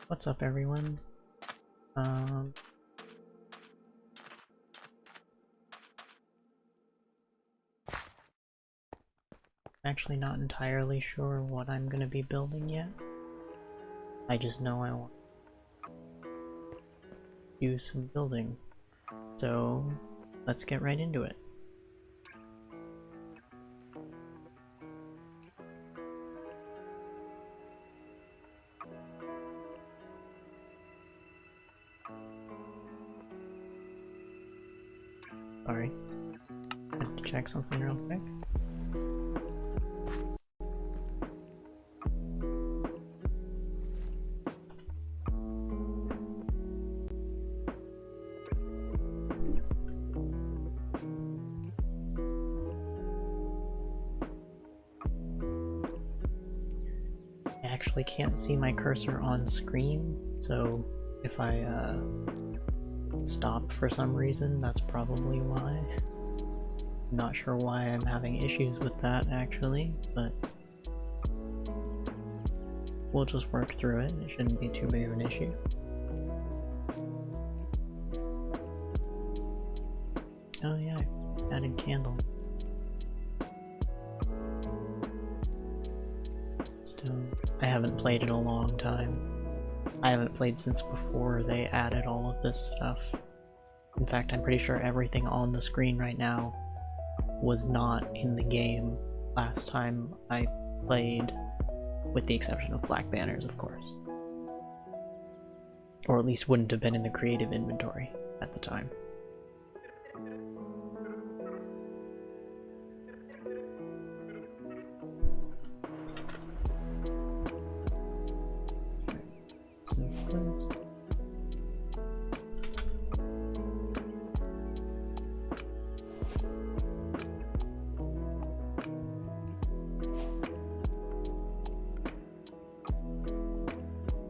What's up, everyone? Actually not entirely sure what I'm gonna be building yet. I just know I want to do some building. So let's get right into it. Sorry, I have to check something real quick. I actually can't see my cursor on screen, so if I stop for some reason, that's probably why. I'm not sure why I'm having issues with that actually, but we'll just work through it. It shouldn't be too big of an issue. Oh yeah, I added candles. Still, I haven't played in a long time. I haven't played since before they added all of this stuff. In fact, I'm pretty sure everything on the screen right now was not in the game last time I played, with the exception of black banners, of course. Or at least wouldn't have been in the creative inventory at the time.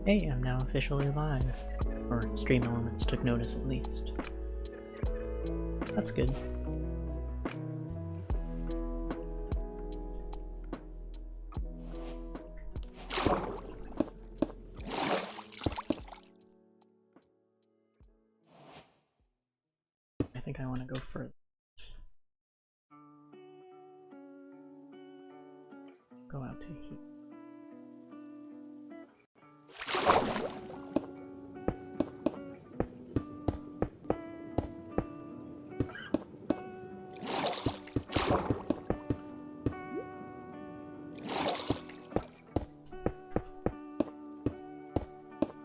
Hey, I'm now officially live. Or Stream Elements took notice at least. That's good. I think I want to go further. Go out to here.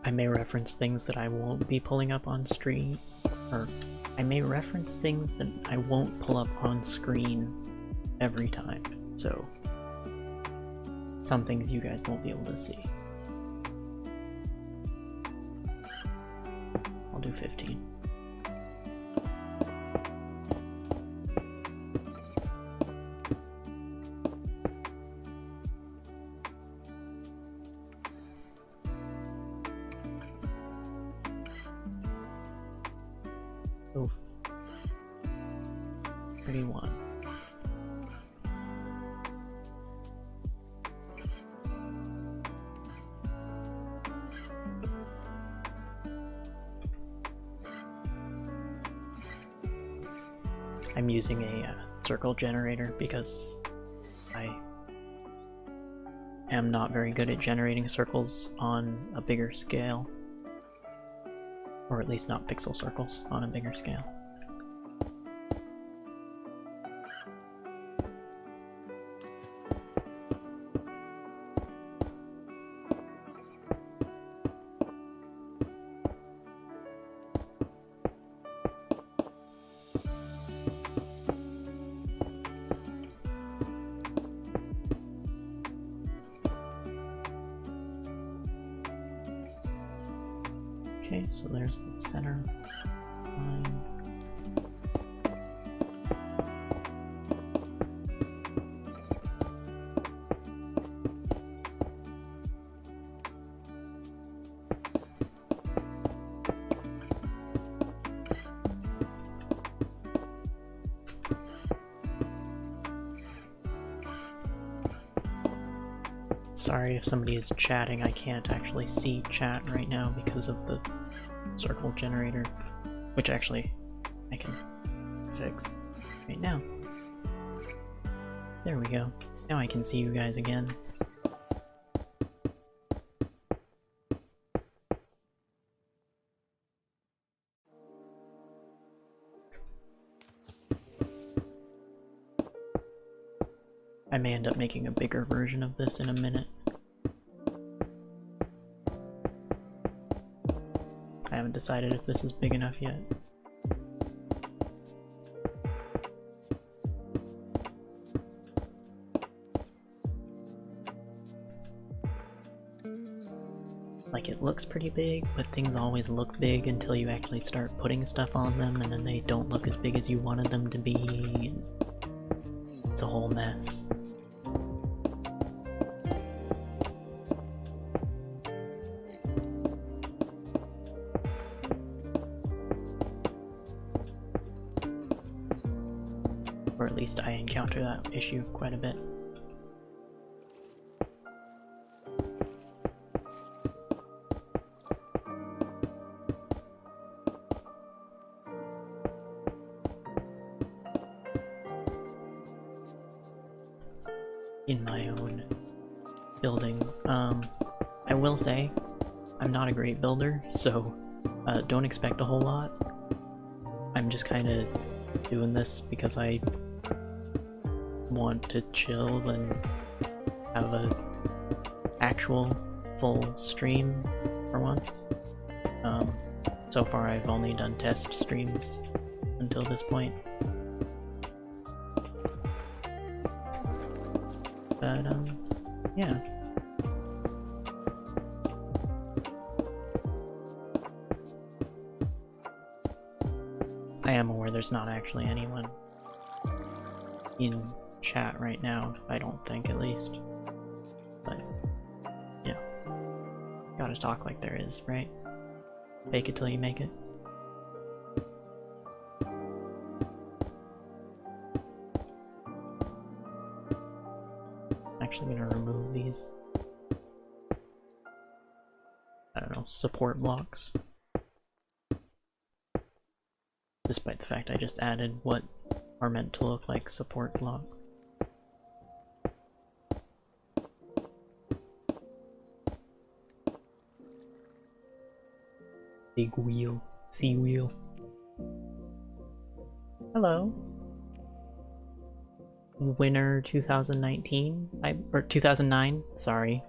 I may reference things that I won't be pulling up on stream, or I may reference things that I won't pull up on screen every time, so some things you guys won't be able to see. I'll do 15. Oof. 31. I'm using a circle generator because I am not very good at generating circles on a bigger scale. Or at least not pixel circles on a bigger scale. Okay, so there's the center line. Sorry if somebody is chatting, I can't actually see chat right now because of the circle generator, which actually I can fix right now. There we go. Now I can see you guys again. I may end up making a bigger version of this in a minute. I haven't decided if this is big enough yet. Like, it looks pretty big, but things always look big until you actually start putting stuff on them, and then they don't look as big as you wanted them to be. It's a whole mess. Or at least I encounter that issue quite a bit. In my own building. I will say, I'm not a great builder, so don't expect a whole lot. I'm just kind of doing this because I want to chill and have a actual full stream for once. So far I've only done test streams until this point. But, yeah. I am aware there's not actually anyone in chat right now, I don't think, at least. But, yeah. Gotta talk like there is, right? Fake it till you make it. Actually gonna remove these, I don't know, support blocks. Despite the fact I just added what are meant to look like support blocks. Big wheel, sea wheel. Hello. Winter 2019? Or 2009? Sorry.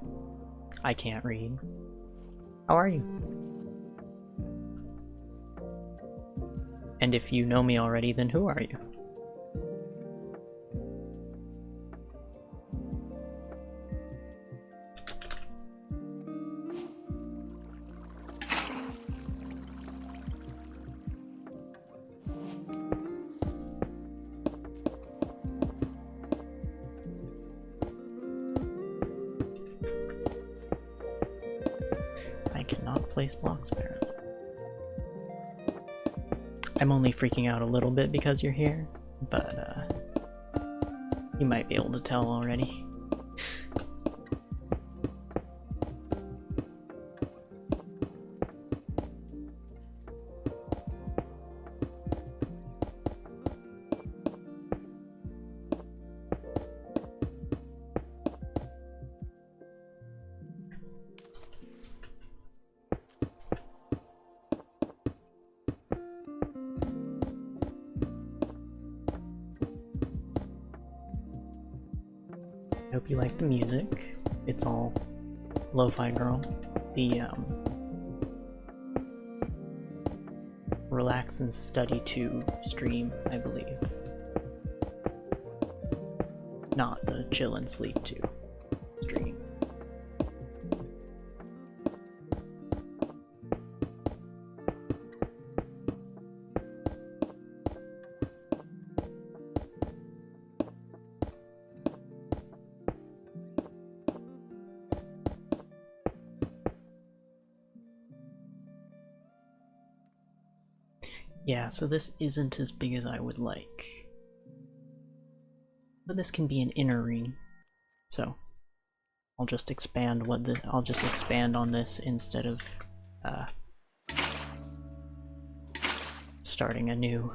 I can't read. How are you? And if you know me already, then who are you? I cannot place blocks apparently. I'm only freaking out a little bit because you're here, but you might be able to tell already. I hope you like the music. It's all Lo-Fi Girl. The Relax and Study 2 stream, I believe. Not the Chill and Sleep 2 stream. Yeah, so this isn't as big as I would like. But this can be an inner ring, so I'll just expand I'll just expand on this instead of starting anew.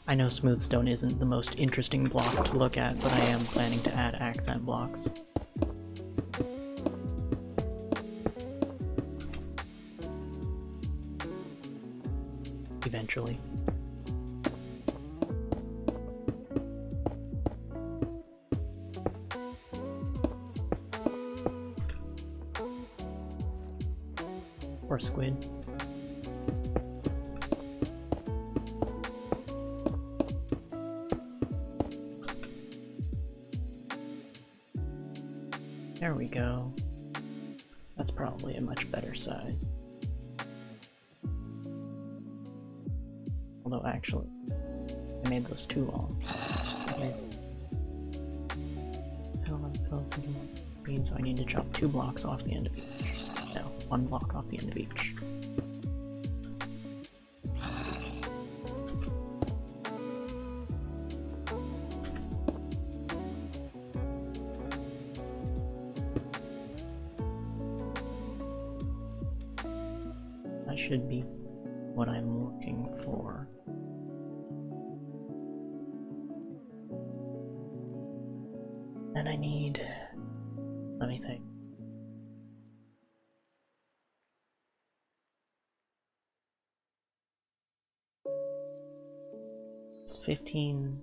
I know smooth stone isn't the most interesting block to look at, but I am planning to add accent blocks. Eventually. Or squid. There we go. That's probably a much better size. Although actually, I made those too long. Okay. Means I need to chop 2 blocks off the end of each. No, 1 block off the end of each. That should be what I'm looking for. Then I need... let me think. It's 15,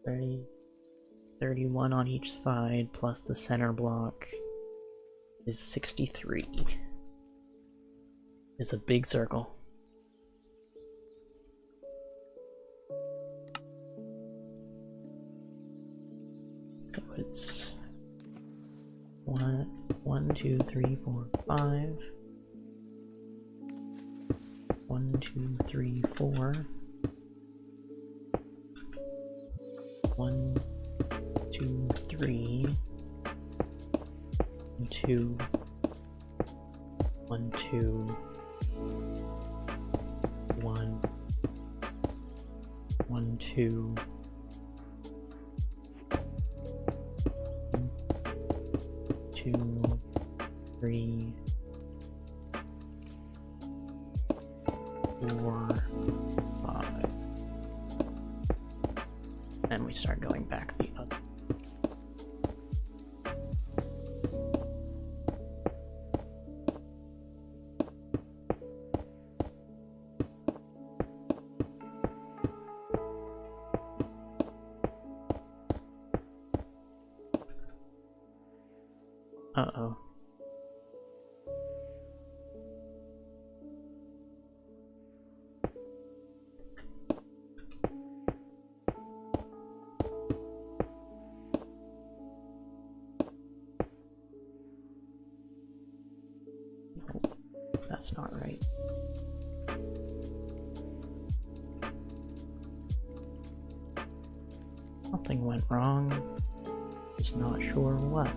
30, 31 on each side, plus the center block is 63. It's a big circle. So it's 1, 2, 3, 4, 5. 1, 2, 3, 4. 1, 2, 3. 2. 1, 2. 1, 1, 2, 2, 3, 4, 5. And we start going back the other. Uh-oh. No, that's not right. Something went wrong. Just not sure what.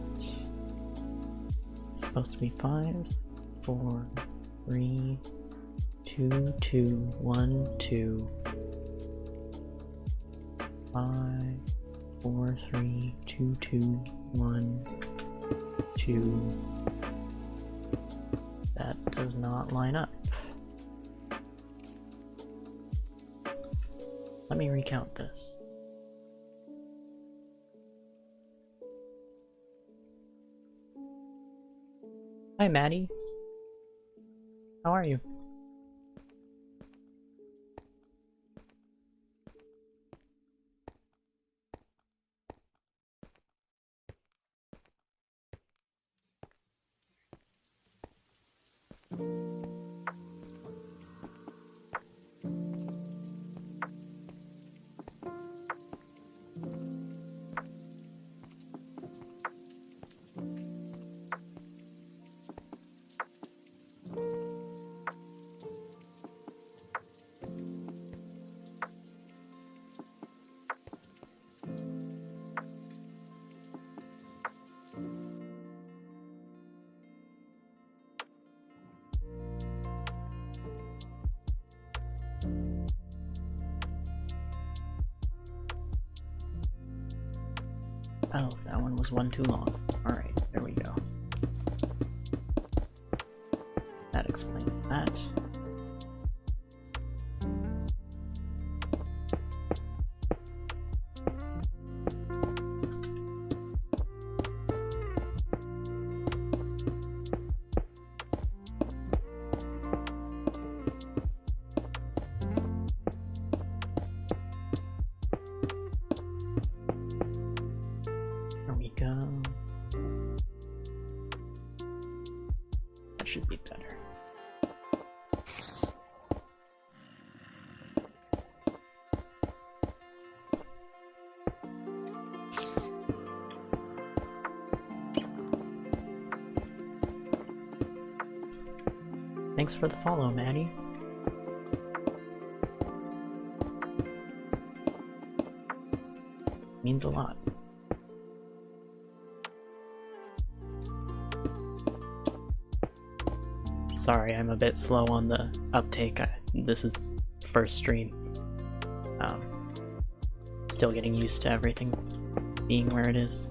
Supposed to be 5, 4, 3, 2, 2, 1, 2, 5, 4, 3, 2, 2, 1, 2. That does not line up. Let me recount this. Hi, Maddie. How are you? Oh, that one was one too long. Alright, there we go. That explains that. There we go. That should be better. Thanks for the follow, Maddie. Means a lot. Sorry, I'm a bit slow on the uptake. This is first stream. Still getting used to everything being where it is.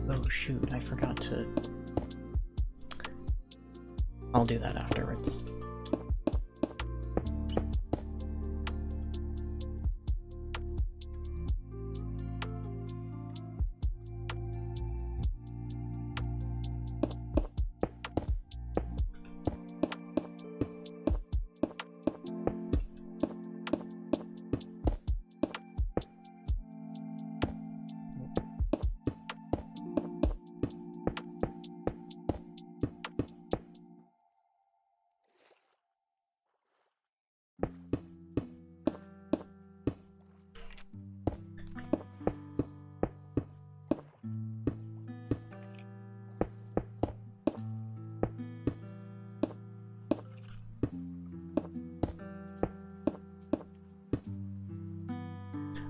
Oh shoot, I forgot to... I'll do that afterwards.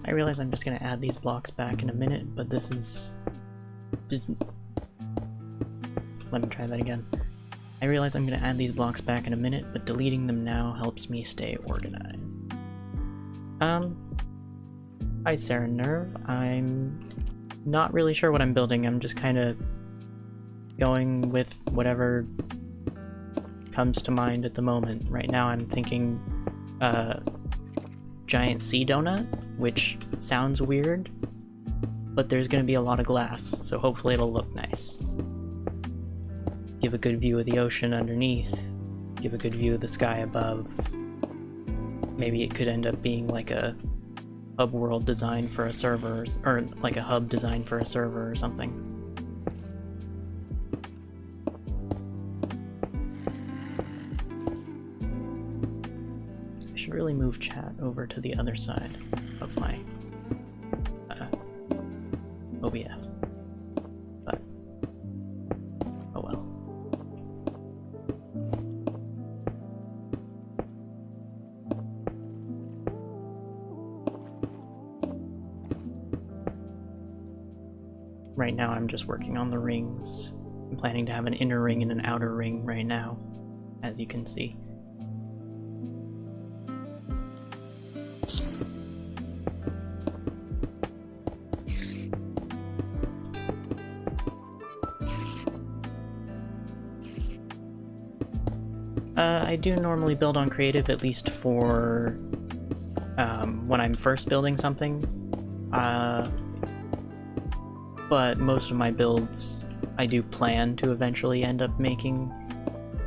I realize I'm just gonna add these blocks back in a minute, but this is... Let me try that again. I realize I'm gonna add these blocks back in a minute, but deleting them now helps me stay organized. Hi Sarah Nerve. I'm not really sure what I'm building. I'm just kind of going with whatever comes to mind at the moment. Right now I'm thinking giant sea donut, which sounds weird, but there's going to be a lot of glass, so hopefully it'll look nice. Give a good view of the ocean underneath, give a good view of the sky above. Maybe it could end up being like a hub world design for a server, or like a hub design for a server or something. Really move chat over to the other side of my OBS, but oh well. Right now I'm just working on the rings. I'm planning to have an inner ring and an outer ring right now, as you can see. I do normally build on creative, at least for when I'm first building something, but most of my builds I do plan to eventually end up making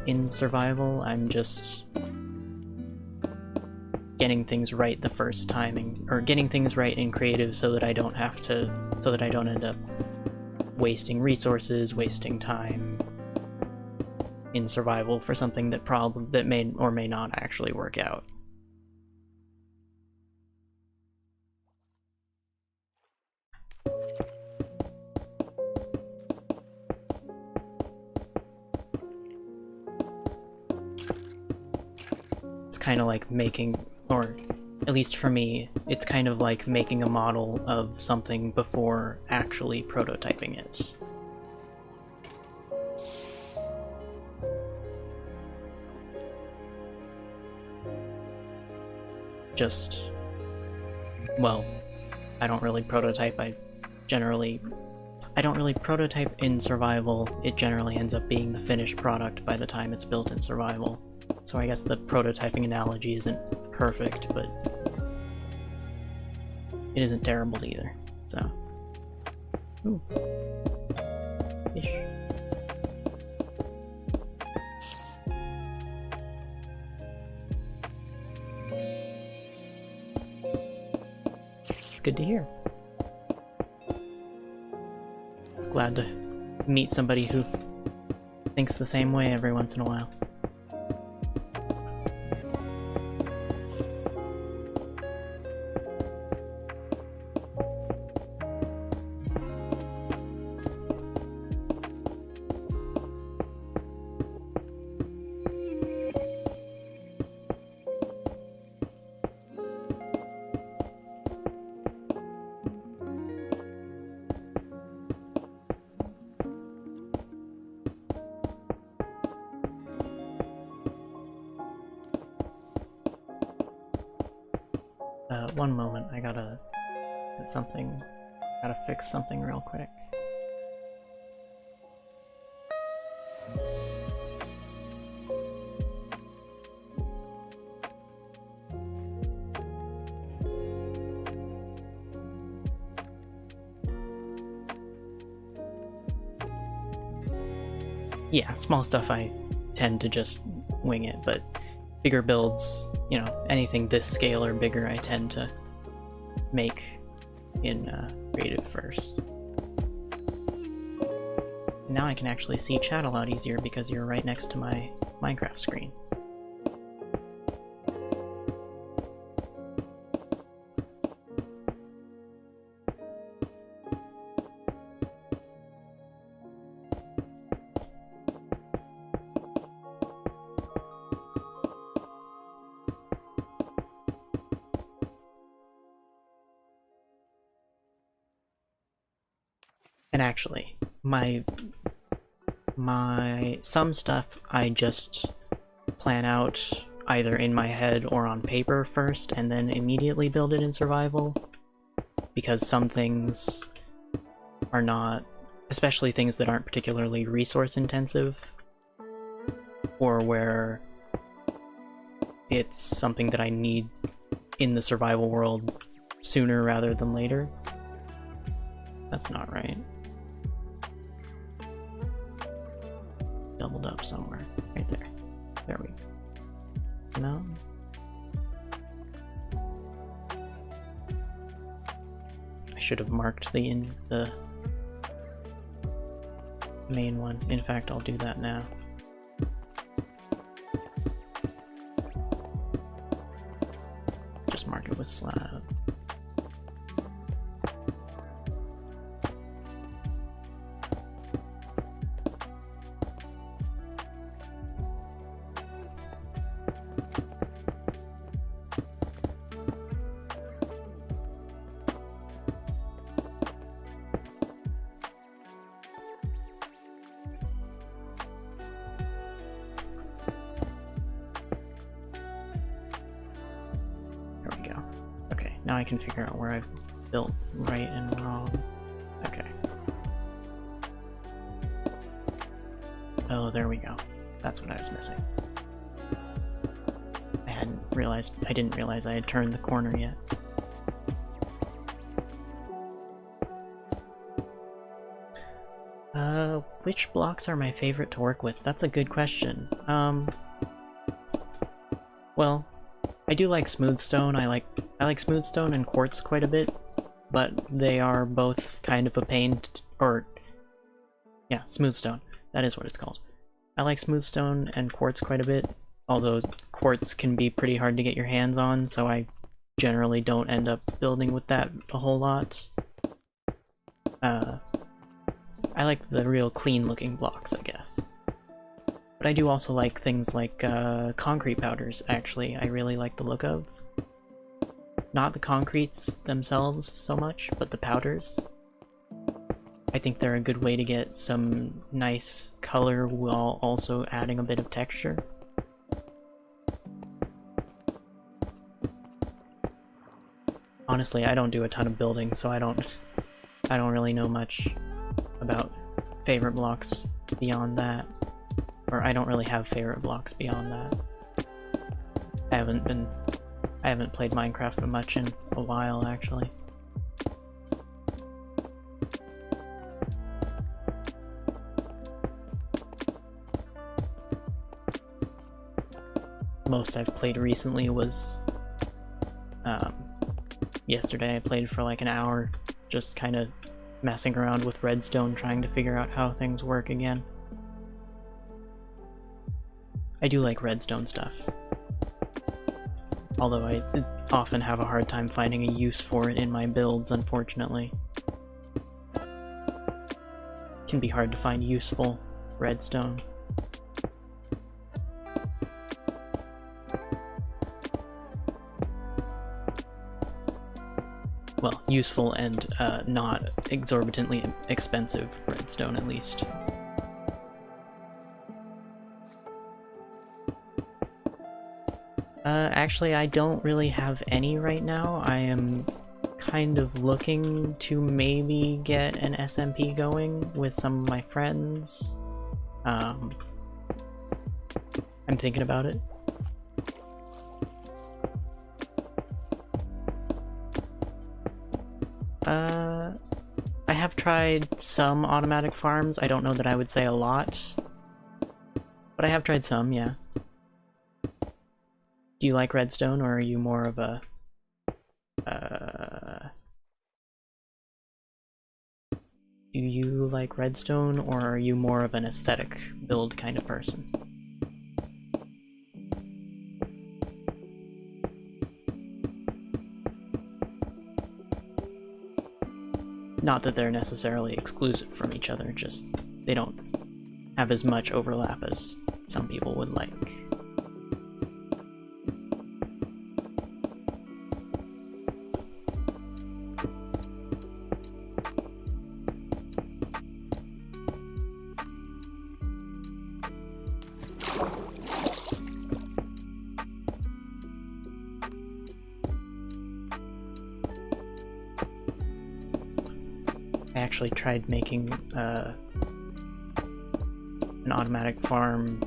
in survival. I'm just getting things right the first time, or getting things right in creative so that I don't have to, so that I don't end up wasting resources, wasting time in survival for something that may or may not actually work out. It's kind of like making, or at least for me, it's kind of like making a model of something before actually prototyping it. just, well, I don't really prototype. I don't really prototype in survival. It generally ends up being the finished product by the time it's built in survival. So I guess the prototyping analogy isn't perfect, but it isn't terrible either. So, ooh, fish. It's good to hear. Glad to meet somebody who thinks the same way every once in a while. One moment, I gotta fix something real quick. Yeah, small stuff I tend to just wing it, but bigger builds, you know, anything this scale or bigger, I tend to make in creative first. Now I can actually see chat a lot easier because you're right next to my Minecraft screen. And actually, some stuff I just plan out either in my head or on paper first and then immediately build it in survival, because some things are not, especially things that aren't particularly resource intensive, or where it's something that I need in the survival world sooner rather than later. That's not right. Doubled up somewhere. Right there. There we go. No? I should have marked the main one. In fact, I'll do that now. Just mark it with slab. Now I can figure out where I've built right and wrong. Okay. Oh, there we go. That's what I was missing. I didn't realize I had turned the corner yet. Which blocks are my favorite to work with? That's a good question. Well, I do like smooth stone. I like smooth stone and quartz quite a bit, but they are both kind of a pain, yeah, smooth stone. That is what it's called. I like smooth stone and quartz quite a bit, although quartz can be pretty hard to get your hands on, so I generally don't end up building with that a whole lot. I like the real clean looking blocks, I guess. But I do also like things like concrete powders, actually. I really like the look of. Not the concretes themselves so much, but the powders. I think they're a good way to get some nice color while also adding a bit of texture. Honestly, I don't do a ton of building, so I don't really know much about favorite blocks beyond that. Or I don't really have favorite blocks beyond that. I haven't played Minecraft much in a while, actually. Most I've played recently was yesterday. I played for like an hour, just kind of messing around with redstone, trying to figure out how things work again. I do like redstone stuff, although I often have a hard time finding a use for it in my builds, unfortunately. It can be hard to find useful redstone. Well, useful and not exorbitantly expensive redstone, at least. Actually, I don't really have any right now. I am kind of looking to maybe get an SMP going with some of my friends. I'm thinking about it. I have tried some automatic farms. I don't know that I would say a lot, but I have tried some, yeah. Do you like redstone, or are you more of a... Do you like redstone, or are you more of an aesthetic build kind of person? Not that they're necessarily exclusive from each other, just they don't have as much overlap as some people would like. I actually tried making an automatic farm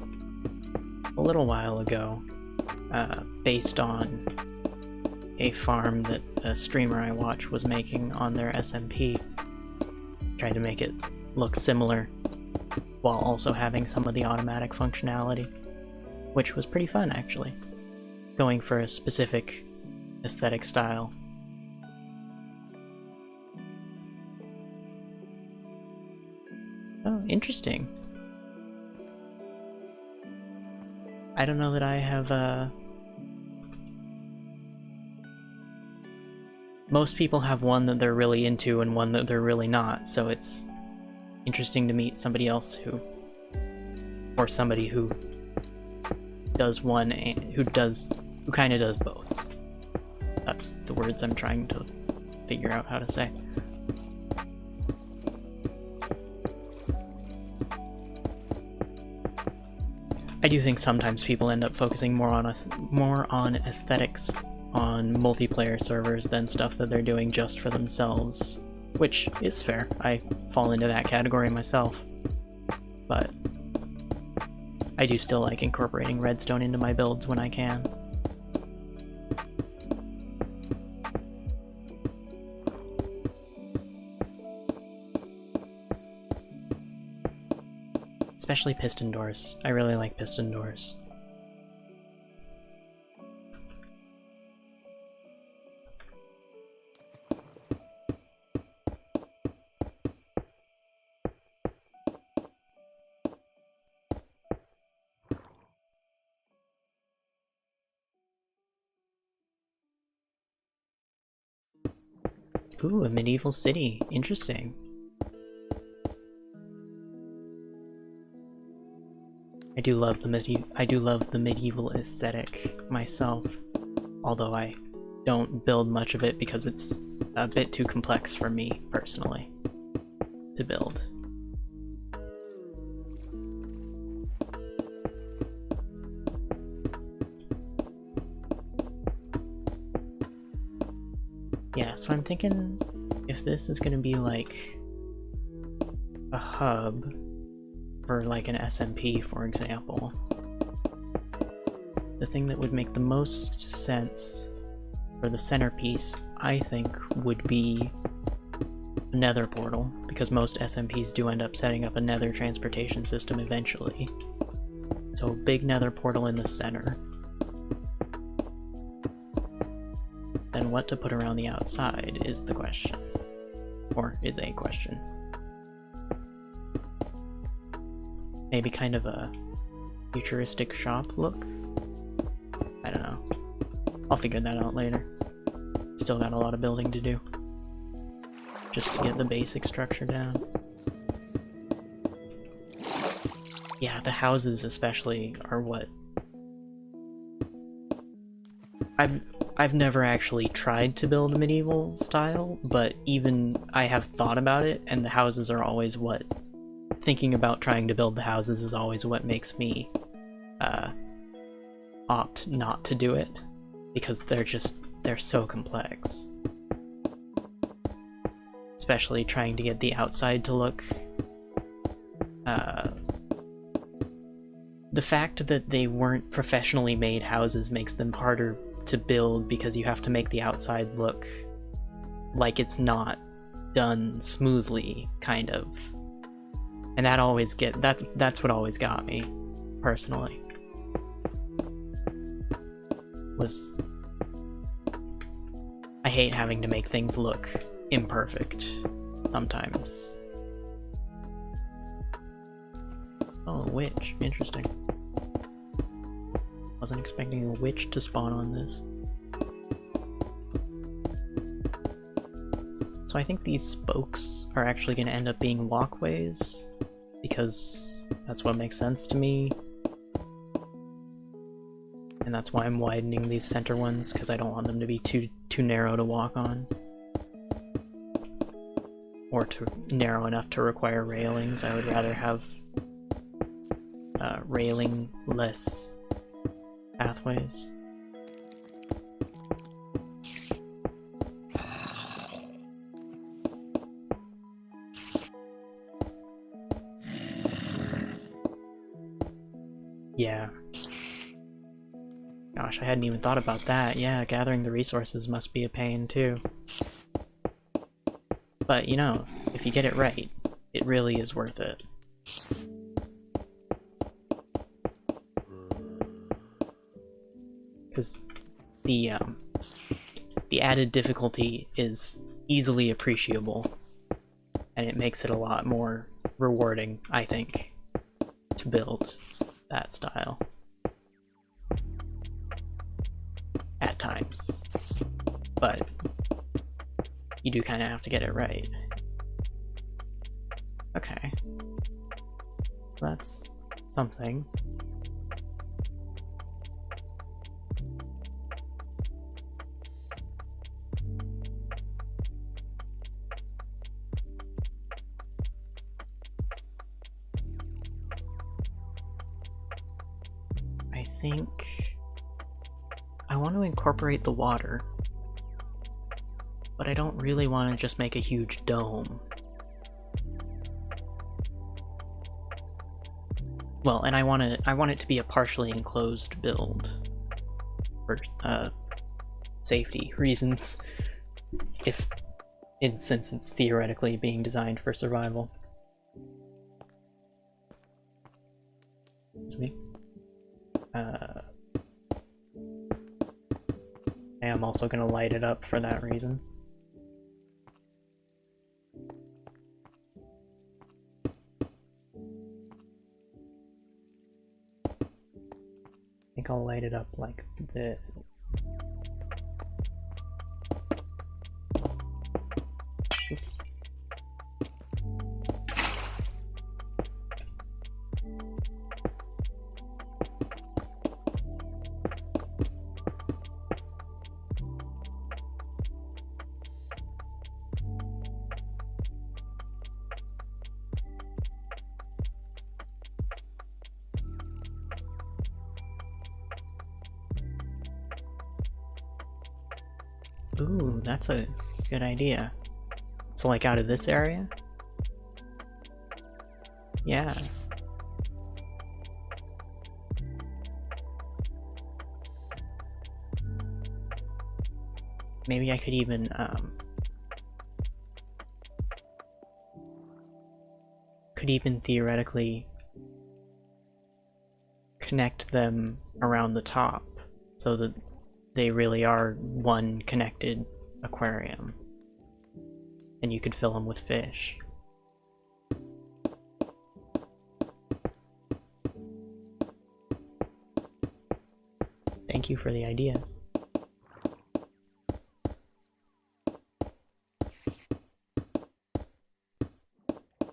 a little while ago, based on a farm that a streamer I watch was making on their SMP. Tried to make it look similar while also having some of the automatic functionality, which was pretty fun, actually. Going for a specific aesthetic style. Oh, interesting. I don't know that I have, Most people have one that they're really into and one that they're really not, so it's interesting to meet somebody else who... or somebody who does one and who kind of does both. That's the words I'm trying to figure out how to say. I do think sometimes people end up focusing more on aesthetics on multiplayer servers than stuff that they're doing just for themselves, which is fair. I fall into that category myself, but I do still like incorporating redstone into my builds when I can. Especially piston doors. I really like piston doors. Ooh, a medieval city. Interesting. I do love the medieval aesthetic myself, although I don't build much of it because it's a bit too complex for me personally to build. Yeah, so I'm thinking if this is gonna be like a hub for like an SMP, for example, the thing that would make the most sense for the centerpiece, I think, would be a nether portal, because most SMPs do end up setting up a nether transportation system eventually. So big nether portal in the center. Then what to put around the outside is the question. Or is a question. Maybe kind of a futuristic shop look? I don't know. I'll figure that out later. Still got a lot of building to do. Just to get the basic structure down. Yeah, the houses especially are what... I've never actually tried to build a medieval style, but even I have thought about it, and the houses are always what... Thinking about trying to build the houses is always what makes me opt not to do it, because they're so complex. Especially trying to get the outside to look... The fact that they weren't professionally made houses makes them harder to build, because you have to make the outside look like it's not done smoothly, kind of. And that always that's what always got me, personally. I hate having to make things look imperfect sometimes. Oh, a witch. Interesting. Wasn't expecting a witch to spawn on this. So I think these spokes are actually going to end up being walkways, because that's what makes sense to me. And that's why I'm widening these center ones, because I don't want them to be too narrow to walk on. Or narrow enough to require railings. I would rather have railing-less pathways. Yeah. Gosh, I hadn't even thought about that. Yeah, gathering the resources must be a pain too. But, you know, if you get it right, it really is worth it. Because the added difficulty is easily appreciable, and it makes it a lot more rewarding, I think, to build that style. At times. But you do kind of have to get it right. Okay. That's something. I think I want to incorporate the water, but I don't really want to just make a huge dome. Well, and I want it to be a partially enclosed build for safety reasons, since it's theoretically being designed for survival. Excuse me. I'm also going to light it up for that reason. I think I'll light it up like this. Ooh, that's a good idea. So like out of this area? Yeah. Maybe I could even, theoretically connect them around the top so that they really are one connected aquarium. And you could fill them with fish. Thank you for the idea.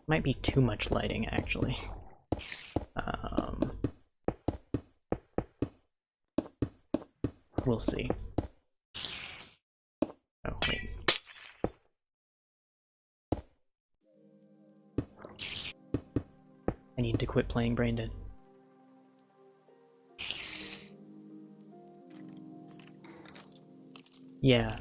Might be too much lighting, actually. We'll see. Oh, wait. I need to quit playing Brain Dead. Yeah.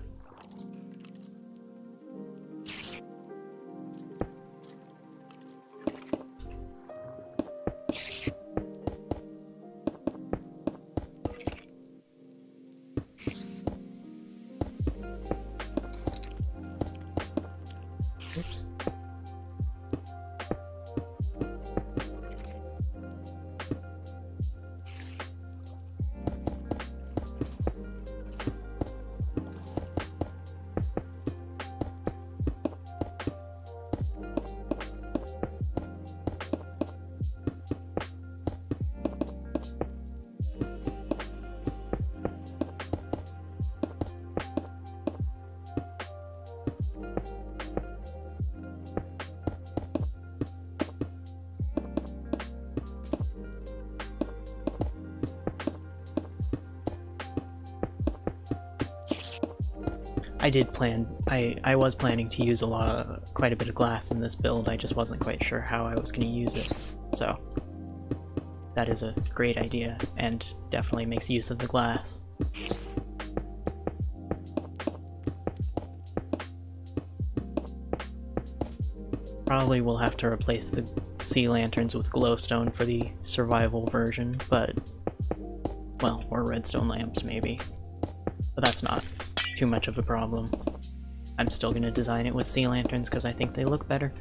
Oops. I was planning to use quite a bit of glass in this build, I just wasn't quite sure how I was going to use it, so that is a great idea, and definitely makes use of the glass. Probably will have to replace the sea lanterns with glowstone for the survival version, but, well, or redstone lamps maybe, but that's not too much of a problem. I'm still gonna design it with sea lanterns because I think they look better.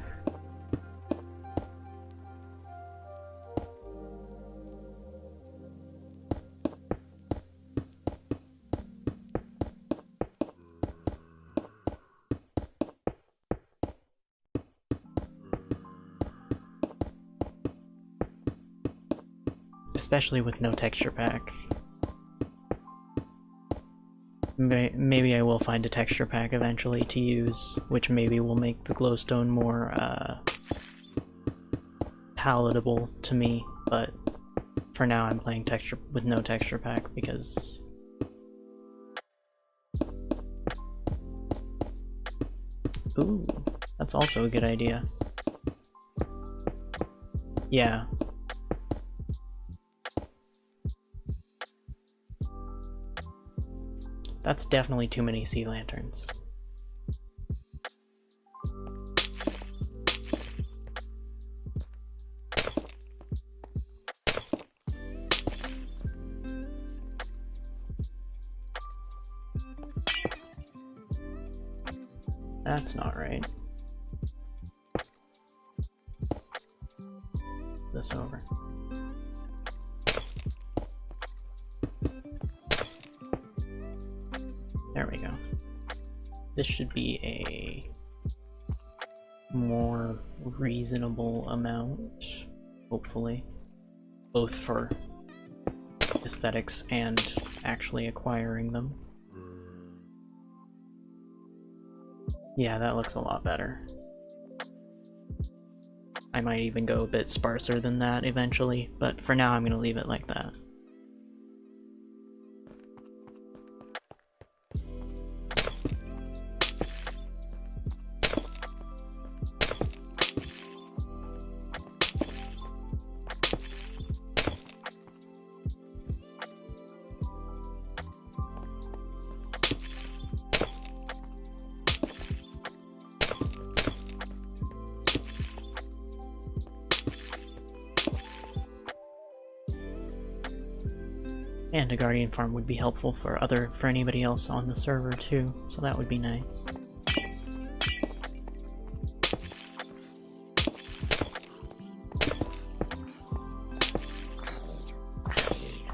Especially with no texture pack. Maybe I will find a texture pack eventually to use, which maybe will make the glowstone more palatable to me, but for now I'm playing with no texture pack because ooh, that's also a good idea. Yeah. That's definitely too many sea lanterns. That's not right. This over. There we go. This should be a more reasonable amount, hopefully, both for aesthetics and actually acquiring them. Yeah, that looks a lot better. I might even go a bit sparser than that eventually, but for now I'm gonna leave it like that. And a guardian farm would be helpful for anybody else on the server too, so that would be nice.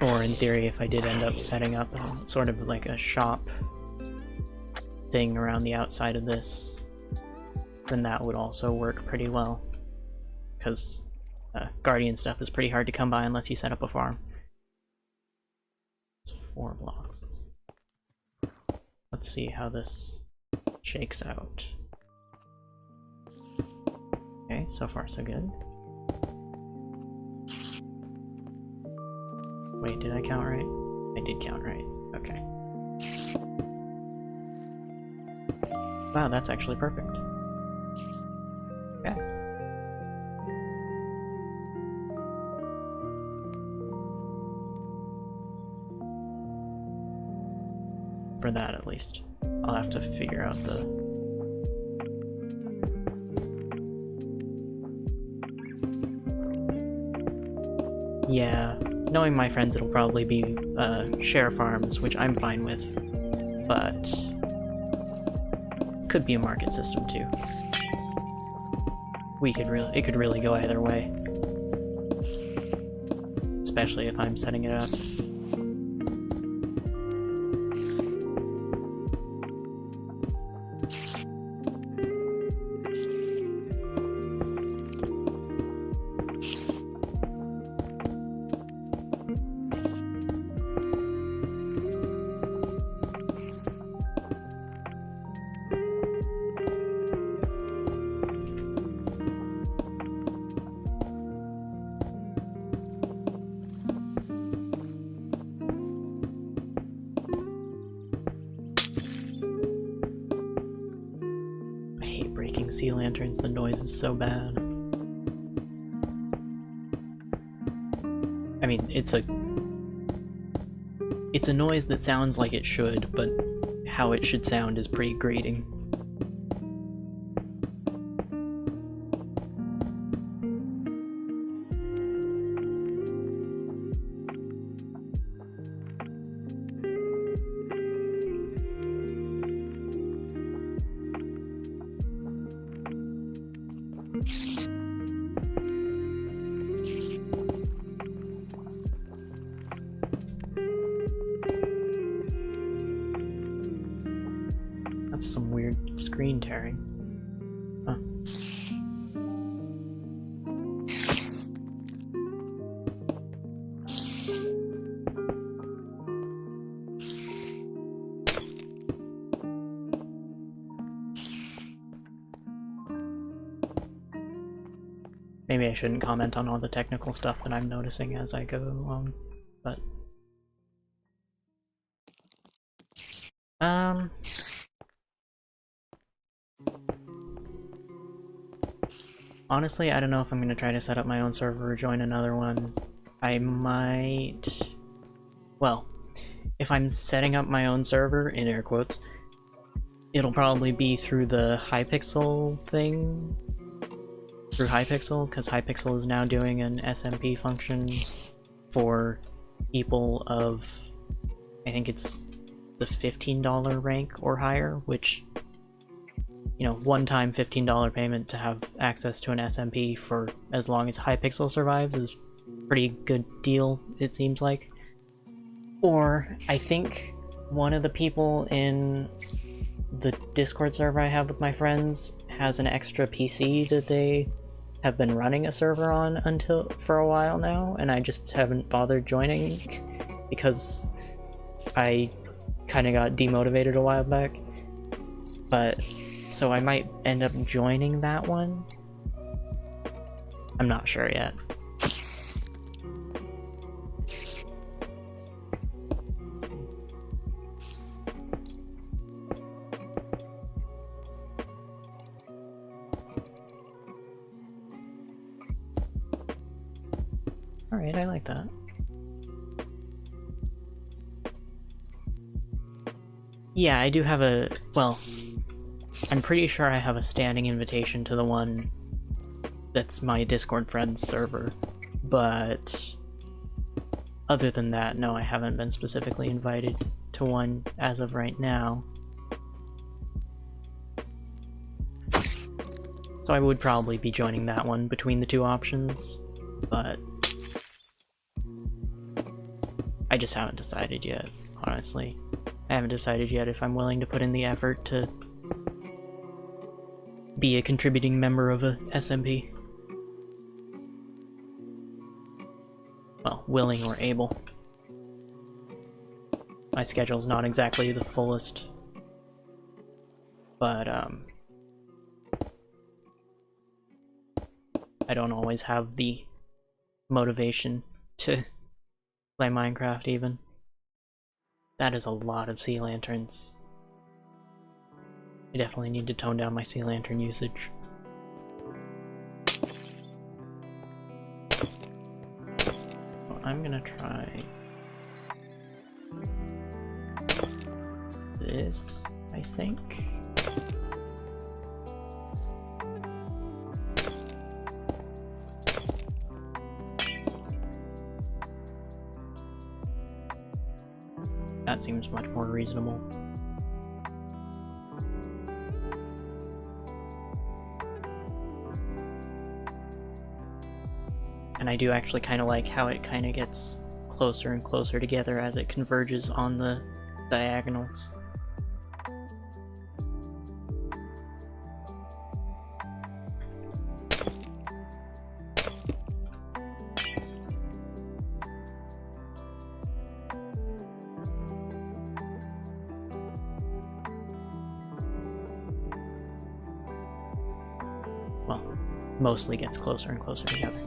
Or in theory, if I did end up setting up sort of like a shop thing around the outside of this, then that would also work pretty well. Because guardian stuff is pretty hard to come by unless you set up a farm. It's 4 blocks. Let's see how this shakes out. Okay, so far so good. Wait, did I count right? I did count right. Okay. Wow, that's actually perfect. Okay. For that, at least. I'll have to figure out the... Yeah, knowing my friends, it'll probably be share farms, which I'm fine with, but could be a market system too. It could really go either way, especially if I'm setting it up. Sea lanterns, the noise is so bad. I mean, it's a noise that sounds like it should, but how it should sound is pretty grating. Some weird screen tearing. Huh. Maybe I shouldn't comment on all the technical stuff that I'm noticing as I go along, but... Honestly, I don't know if I'm going to try to set up my own server or join another one. I might... Well, if I'm setting up my own server, in air quotes, it'll probably be through the Hypixel thing. Through Hypixel, because Hypixel is now doing an SMP function for people of... I think it's the $15 rank or higher, which... You know, one-time $15 payment to have access to an SMP for as long as Hypixel survives is a pretty good deal, it seems like. Or, I think one of the people in the Discord server I have with my friends has an extra PC that they have been running a server on for a while now, and I just haven't bothered joining because I kind of got demotivated a while back. But... So I might end up joining that one. I'm not sure yet. Alright, I like that. Yeah, I do have a... well... I'm pretty sure I have a standing invitation to the one that's my Discord friends server, but other than that, no, I haven't been specifically invited to one as of right now. So I would probably be joining that one between the two options, but I just haven't decided yet, honestly. I haven't decided yet if I'm willing to put in the effort to be a contributing member of a SMP. Well, willing or able. My schedule's not exactly the fullest, but I don't always have the motivation to play Minecraft even. That is a lot of sea lanterns. I definitely need to tone down my sea lantern usage. Well, I'm gonna try this, I think. That seems much more reasonable. And I do actually kind of like how it kind of gets closer and closer together as it converges on the diagonals. Well, mostly gets closer and closer together.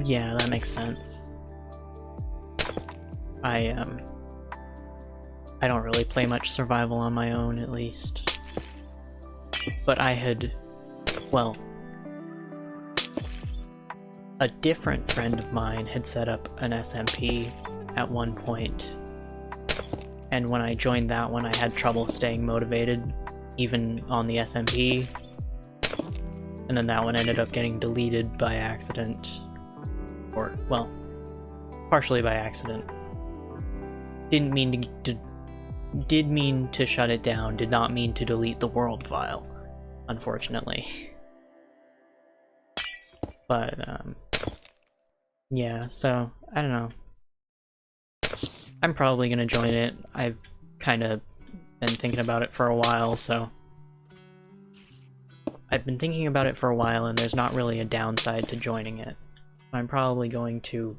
Yeah, that makes sense. I don't really play much survival on my own, at least. But I had, well, a different friend of mine had set up an SMP at one point, and when I joined that one I had trouble staying motivated, even on the SMP, and then that one ended up getting deleted by accident. Or, well, partially by accident. Did mean to shut it down, did not mean to delete the world file, unfortunately. But, yeah, so, I don't know. I'm probably gonna join it. I've kind of been thinking about it for a while, so... I've been thinking about it for a while, and there's not really a downside to joining it. I'm probably going to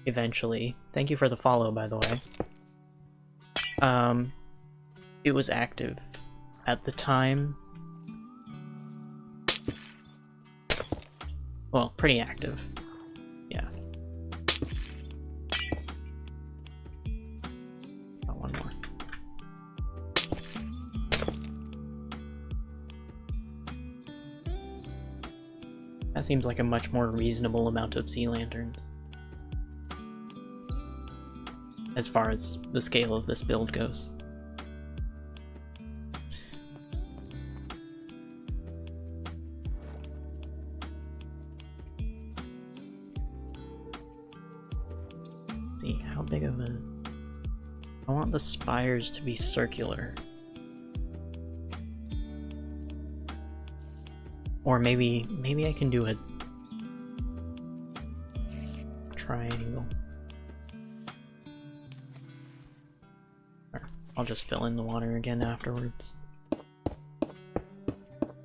eventually. Thank you for the follow, by the way. It was active at the time. Well, pretty active. Yeah. Got one more. That seems like a much more reasonable amount of sea lanterns. As far as the scale of this build goes. Let's see, how big of a... I want the spires to be circular. Or maybe I can do a triangle. Or I'll just fill in the water again afterwards.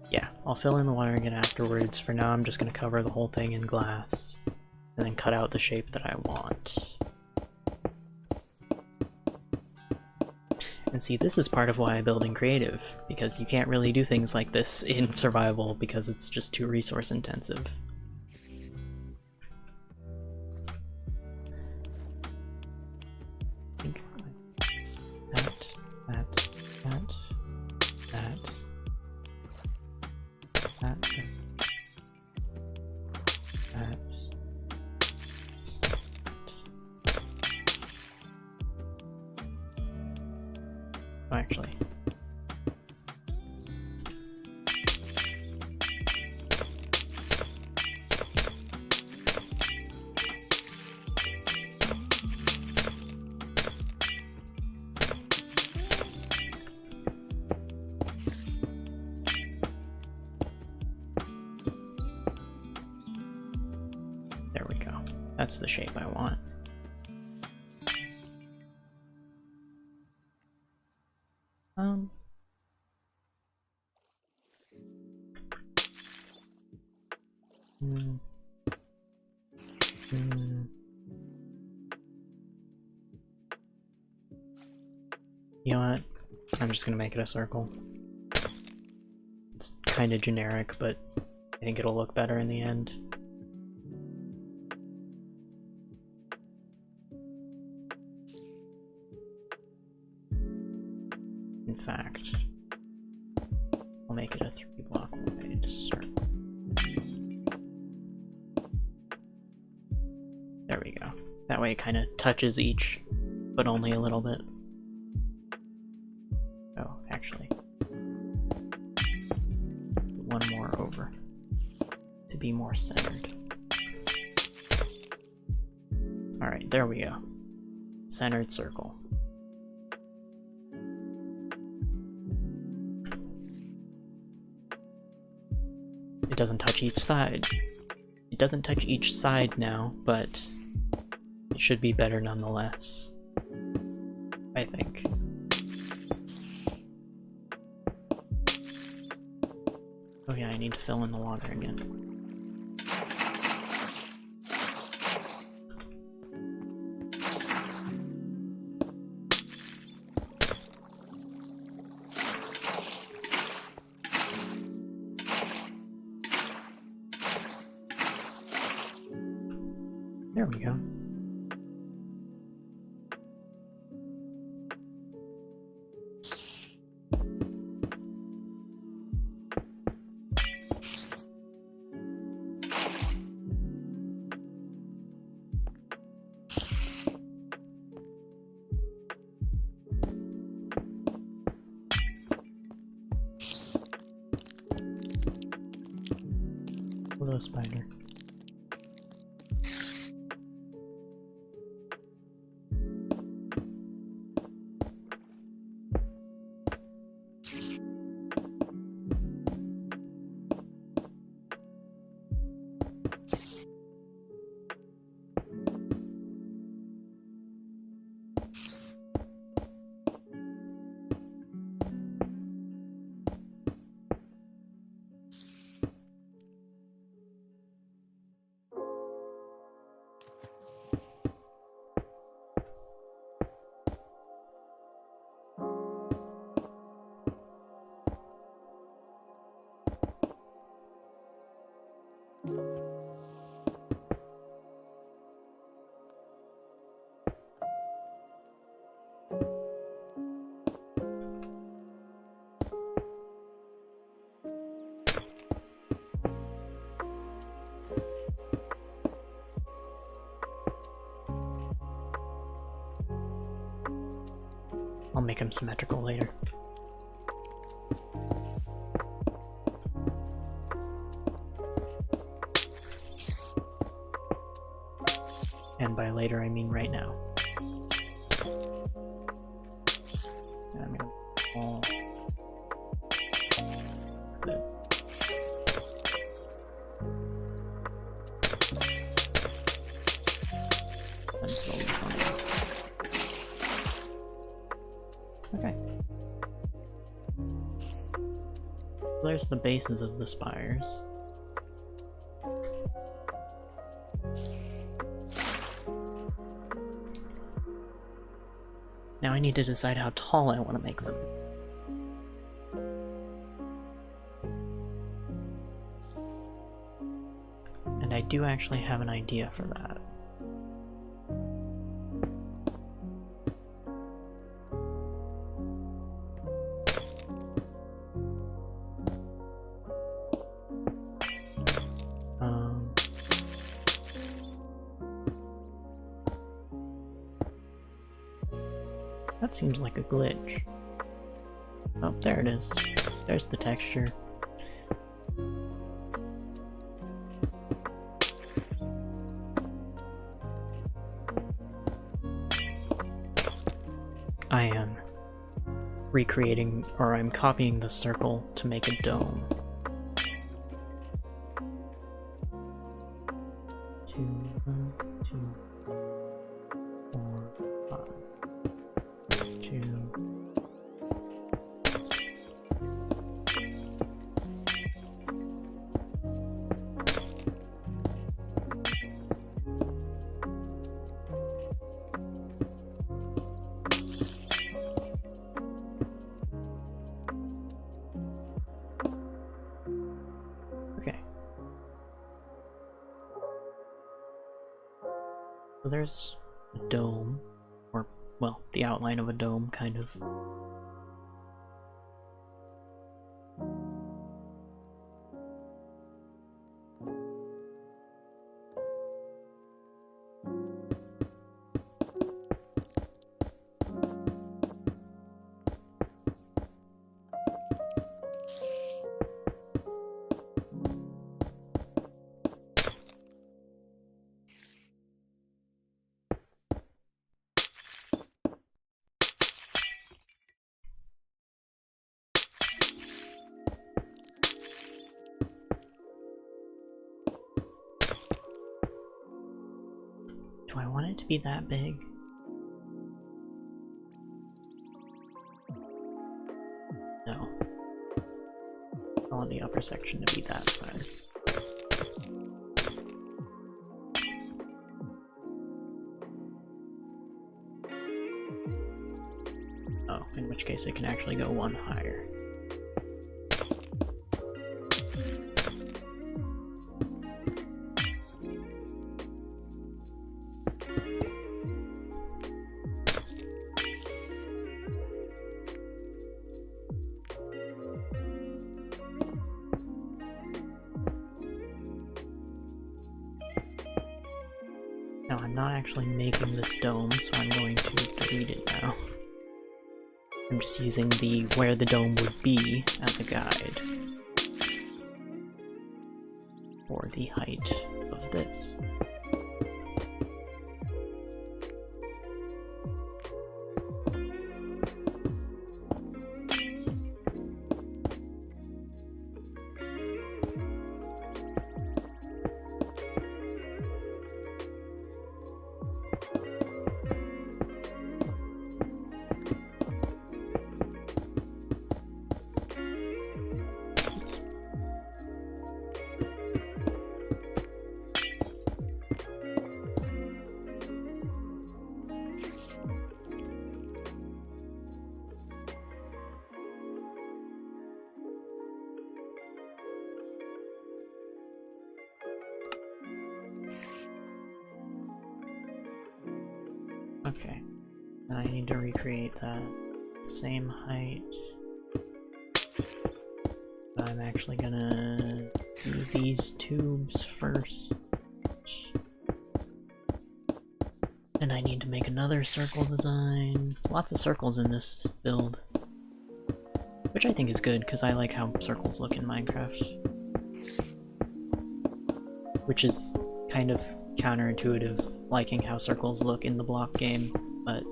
Yeah, I'll fill in the water again afterwards. For now, I'm just going to cover the whole thing in glass and then cut out the shape that I want. And see, this is part of why I build in creative, because you can't really do things like this in survival because it's just too resource intensive. I Oh, actually. There we go. That's the shape I want. You know what? I'm just gonna make it a circle. It's kind of generic, but I think it'll look better in the end. In fact, I'll make it a 3-block wide circle. There we go. That way it kind of touches each, but only a little bit. Oh, actually. One more over to be more centered. Alright, there we go. Centered circle. It doesn't touch each side. It doesn't touch each side now, but it should be better nonetheless. I think. Oh yeah, I need to fill in the water again. There we go. Hello, spider. I'll make them symmetrical later. And by later, I mean right now. And I'm gonna all okay. There's the bases of the spires. Now I need to decide how tall I want to make them. And I do actually have an idea for that. That seems like a glitch. Oh, there it is. There's the texture. I am recreating, or I'm copying the circle to make a dome. 2, 1, 2, 4, 5, 2. Okay. So there's a dome, or, well, the outline of a dome, kind of. Do I want it to be that big? No. I want the upper section to be that size. Oh, in which case it can actually go one higher. Now, I'm not actually making this dome, so I'm going to delete it now. I'm just using the where the dome would be as a guide for the height of this. Okay, now I need to recreate that same height. But I'm actually gonna do these tubes first. And I need to make another circle design. Lots of circles in this build. Which I think is good, because I like how circles look in Minecraft. Which is kind of counterintuitive, liking how circles look in the block game, but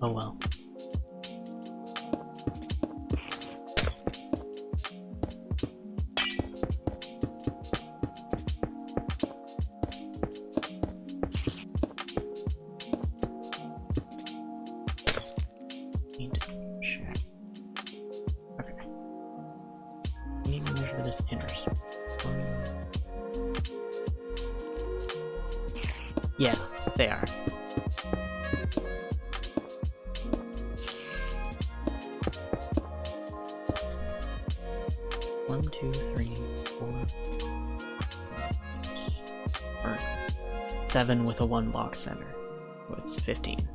oh well. Need to check. Okay. I need to measure this inner circle. Yeah, they are. One, two, three, 4, 7 with a 1 box center. So it's 15.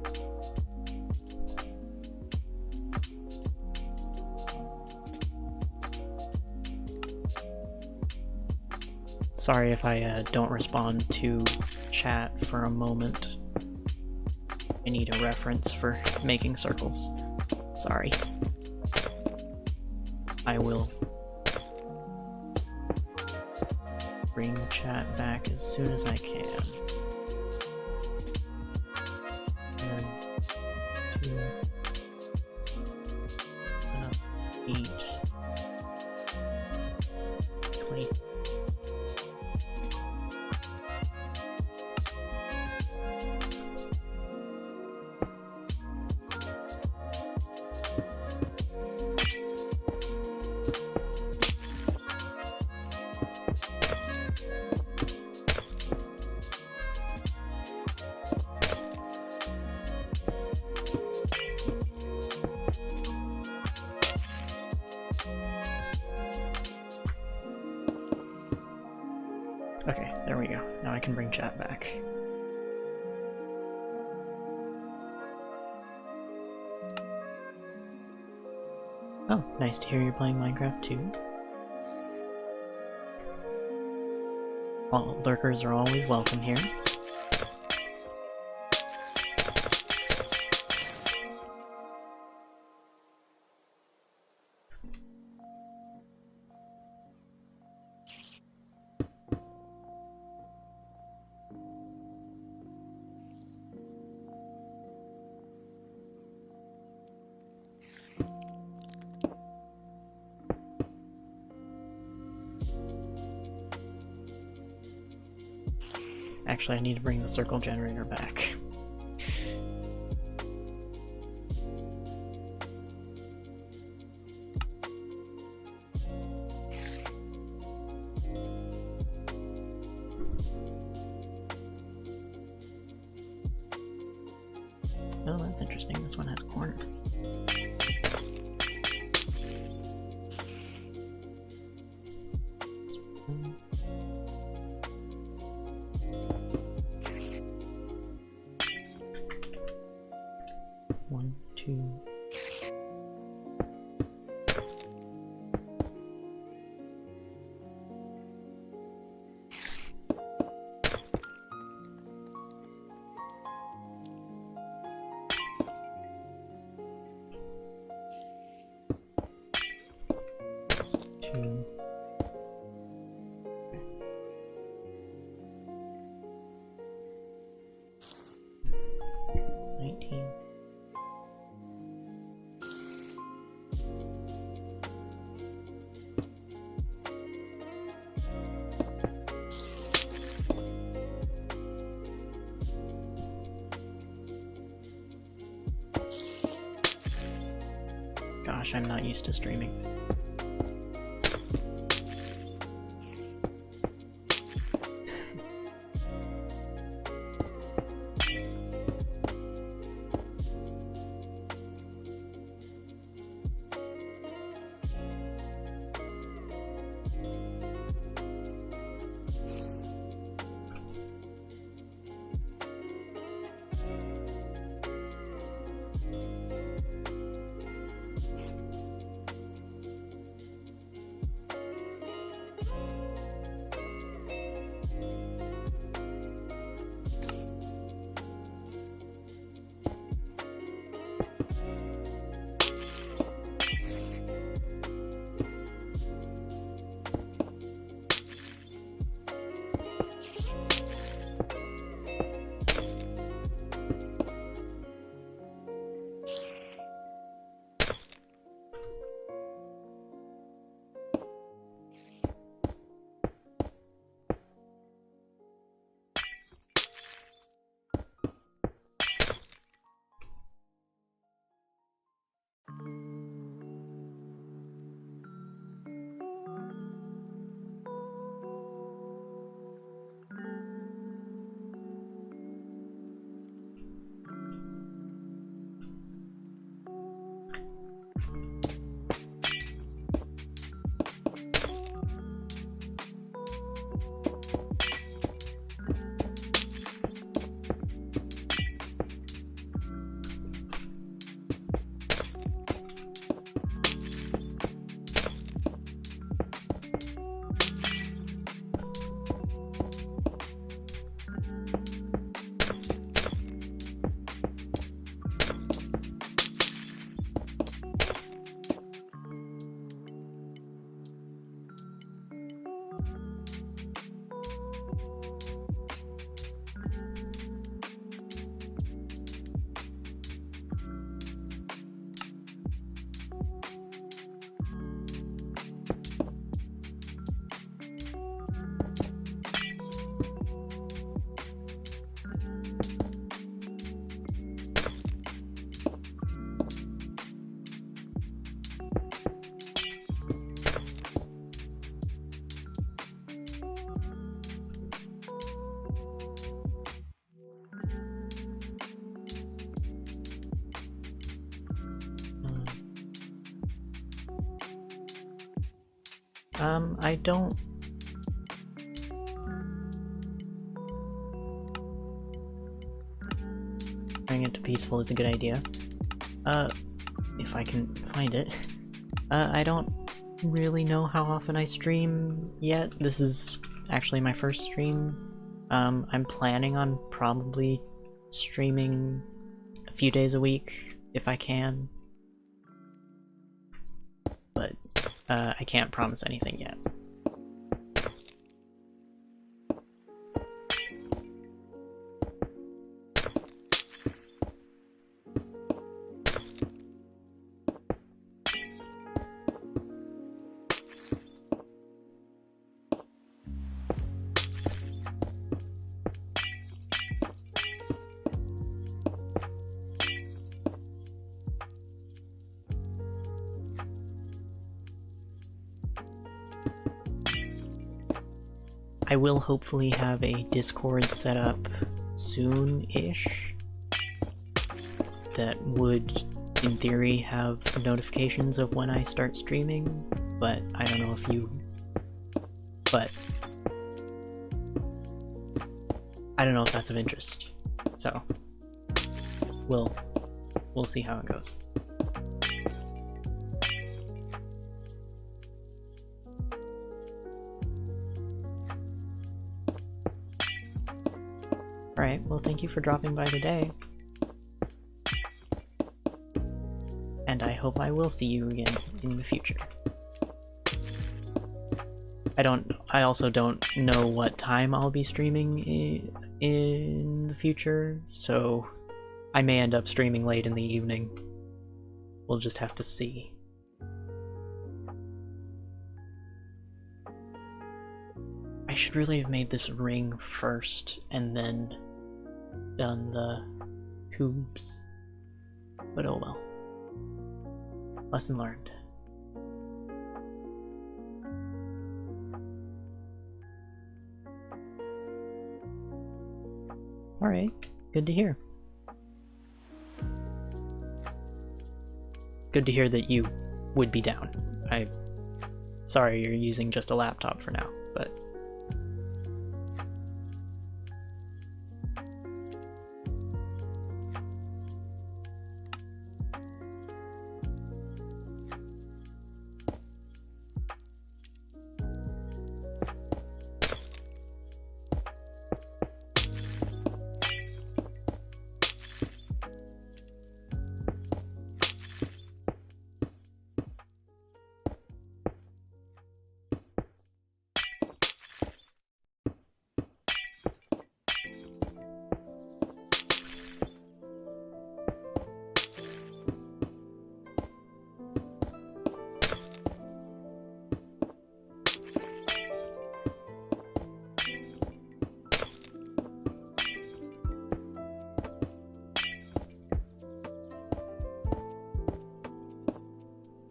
Sorry if I don't respond to chat for a moment. I need a reference for making circles. Sorry. I will bring chat back as soon as I can. 1, 2, that's enough each. 20. Okay, there we go. Now I can bring chat back. Oh, nice to hear you're playing Minecraft too. All lurkers are always welcome here. Actually, I need to bring the circle generator back. Oh, that's interesting. This one has corn. One, two. Two. 19. Gosh, I'm not used to streaming. I don't... Turning it to peaceful is a good idea. If I can find it. I don't really know how often I stream yet. This is actually my first stream. I'm planning on probably streaming a few days a week if I can. But I can't promise anything yet. I will hopefully have a Discord set up soon-ish that would, in theory, have notifications of when I start streaming, but I don't know if you... but... I don't know if that's of interest, so we'll see how it goes. Alright, well thank you for dropping by today. And I hope I will see you again in the future. I also don't know what time I'll be streaming in the future, so I may end up streaming late in the evening. We'll just have to see. I should really have made this ring first and then done the tubes, but oh well. Lesson learned. Alright, good to hear. Good to hear that you would be down. Sorry you're using just a laptop for now, but...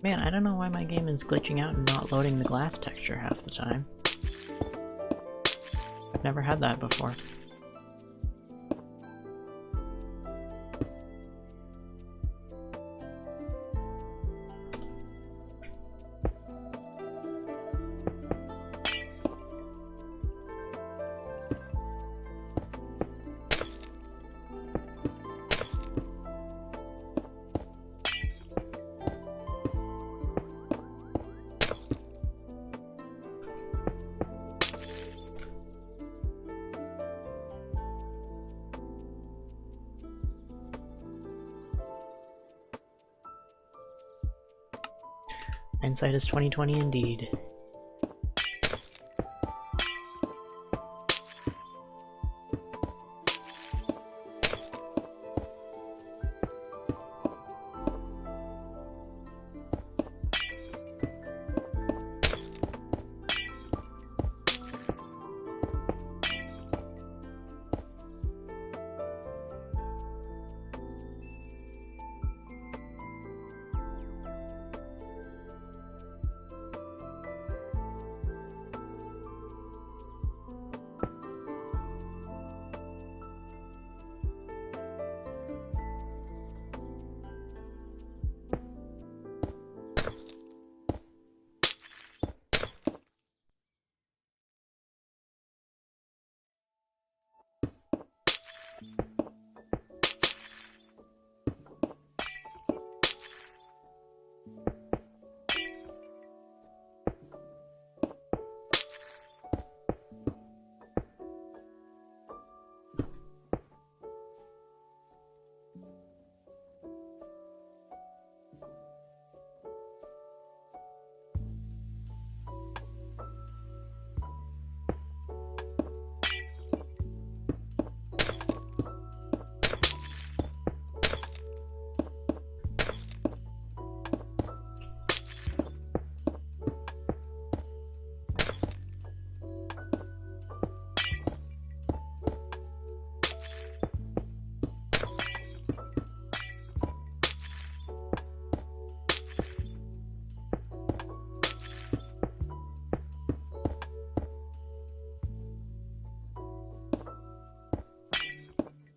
Man, I don't know why my game is glitching out and not loading the glass texture half the time. I've never had that before. Hindsight is 20/20 indeed.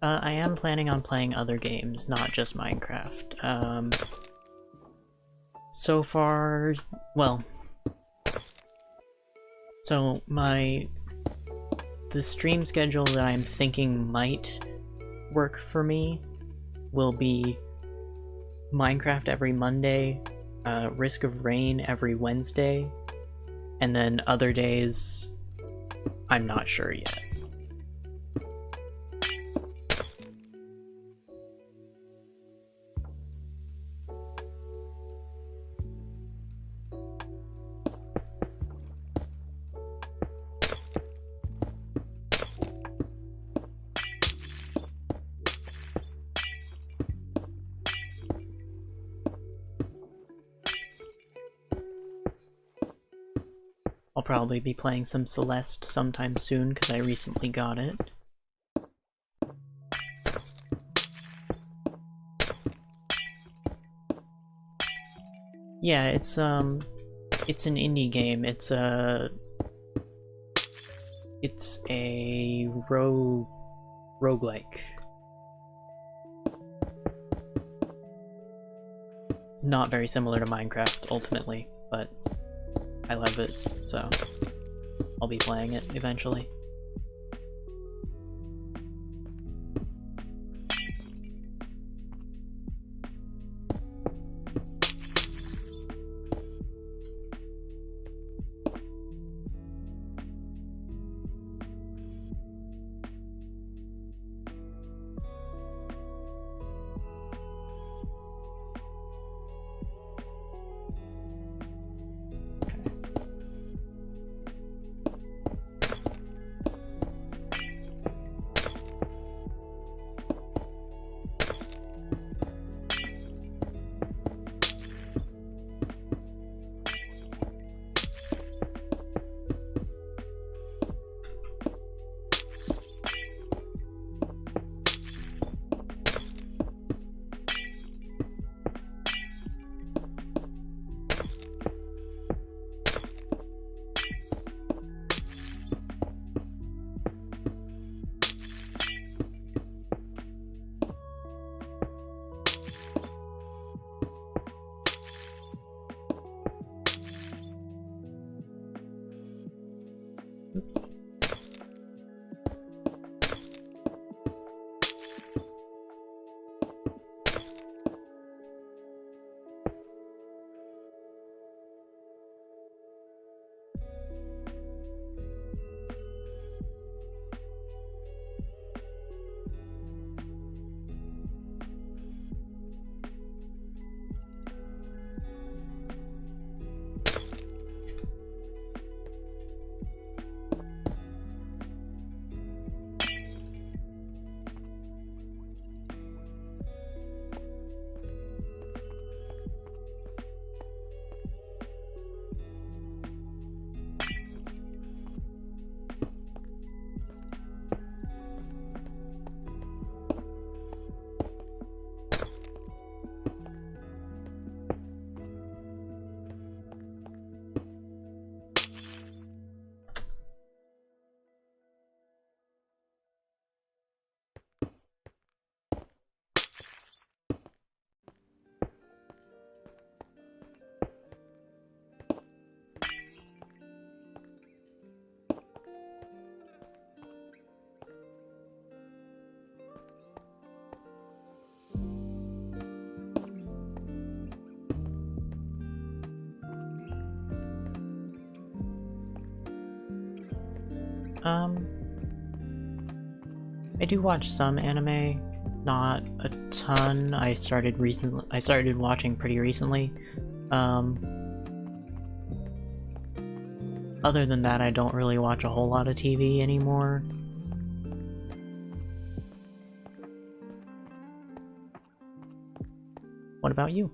I am planning on playing other games, not just Minecraft. So far, well, so the stream schedule that I'm thinking might work for me will be Minecraft every Monday, Risk of Rain every Wednesday, and then other days, I'm not sure yet. I'll probably be playing some Celeste sometime soon because I recently got it. Yeah, it's an indie game. It's a roguelike. It's not very similar to Minecraft ultimately, but I love it, so I'll be playing it eventually. I do watch some anime, not a ton. I started watching pretty recently. Other than that, I don't really watch a whole lot of TV anymore. What about you?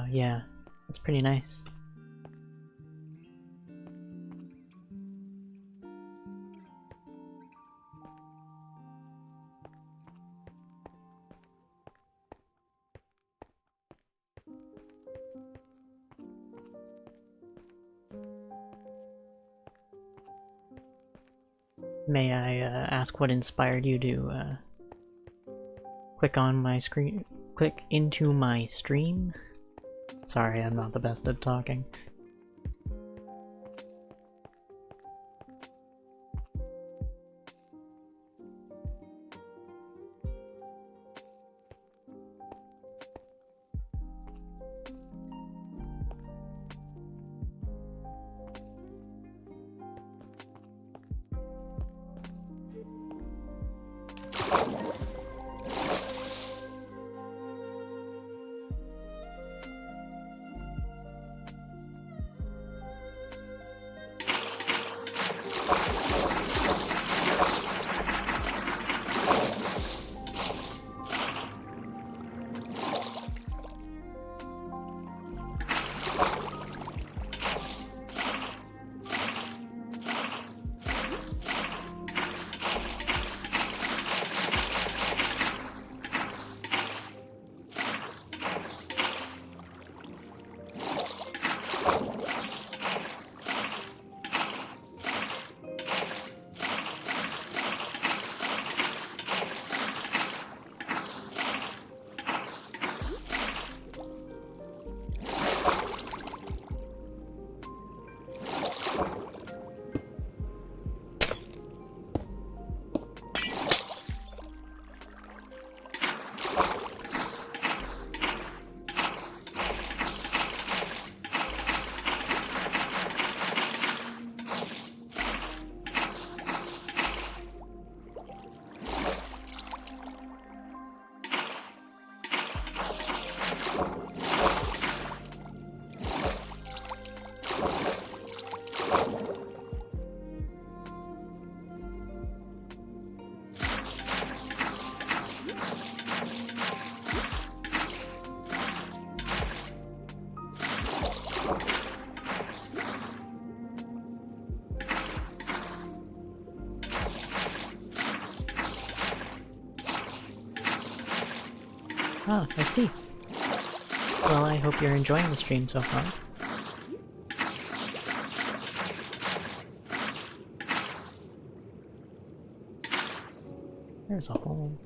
Yeah, it's pretty nice. May I ask what inspired you to click on my screen? Click into my stream? Sorry, I'm not the best at talking. Ah, I see. Well, I hope you're enjoying the stream so far. There's a hole.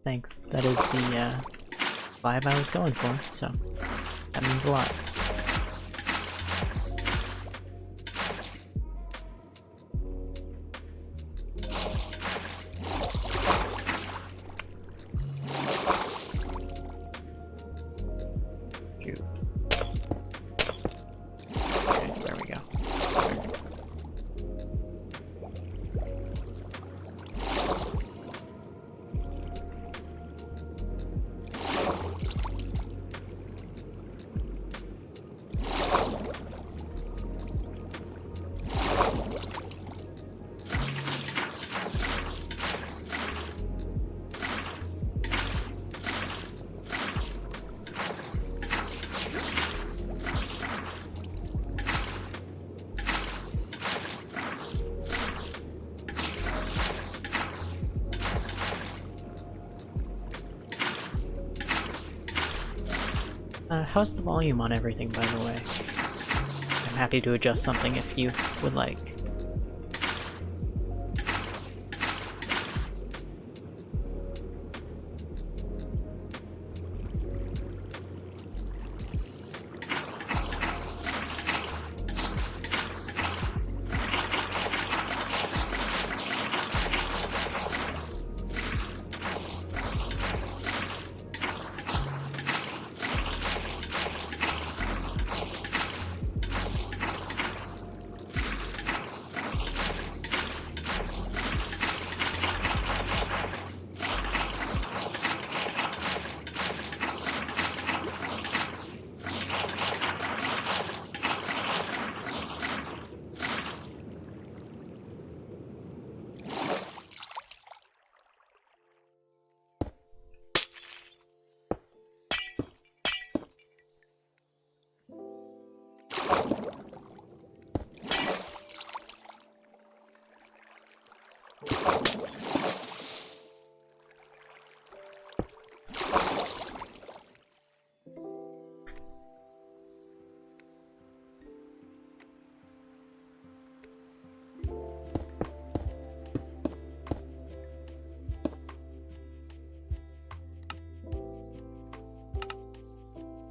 Thanks, that is the vibe I was going for, so that means a lot. How's the volume on everything, by the way? I'm happy to adjust something if you would like.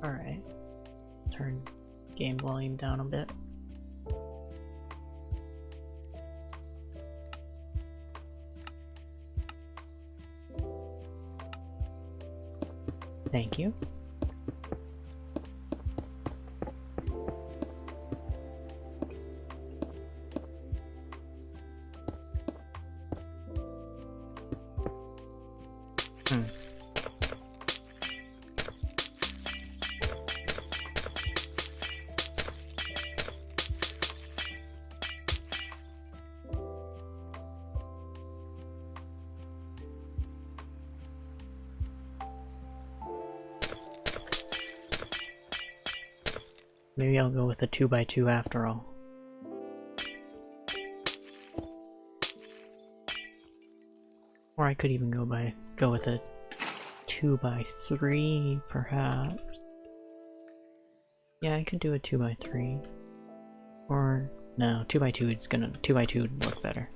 Alright. Turn game volume down a bit. Thank you. Maybe I'll go with a 2x2 after all. Or I could even go with a 2x3 perhaps. Yeah, I could do a 2x3. Or no, 2x2 would look better.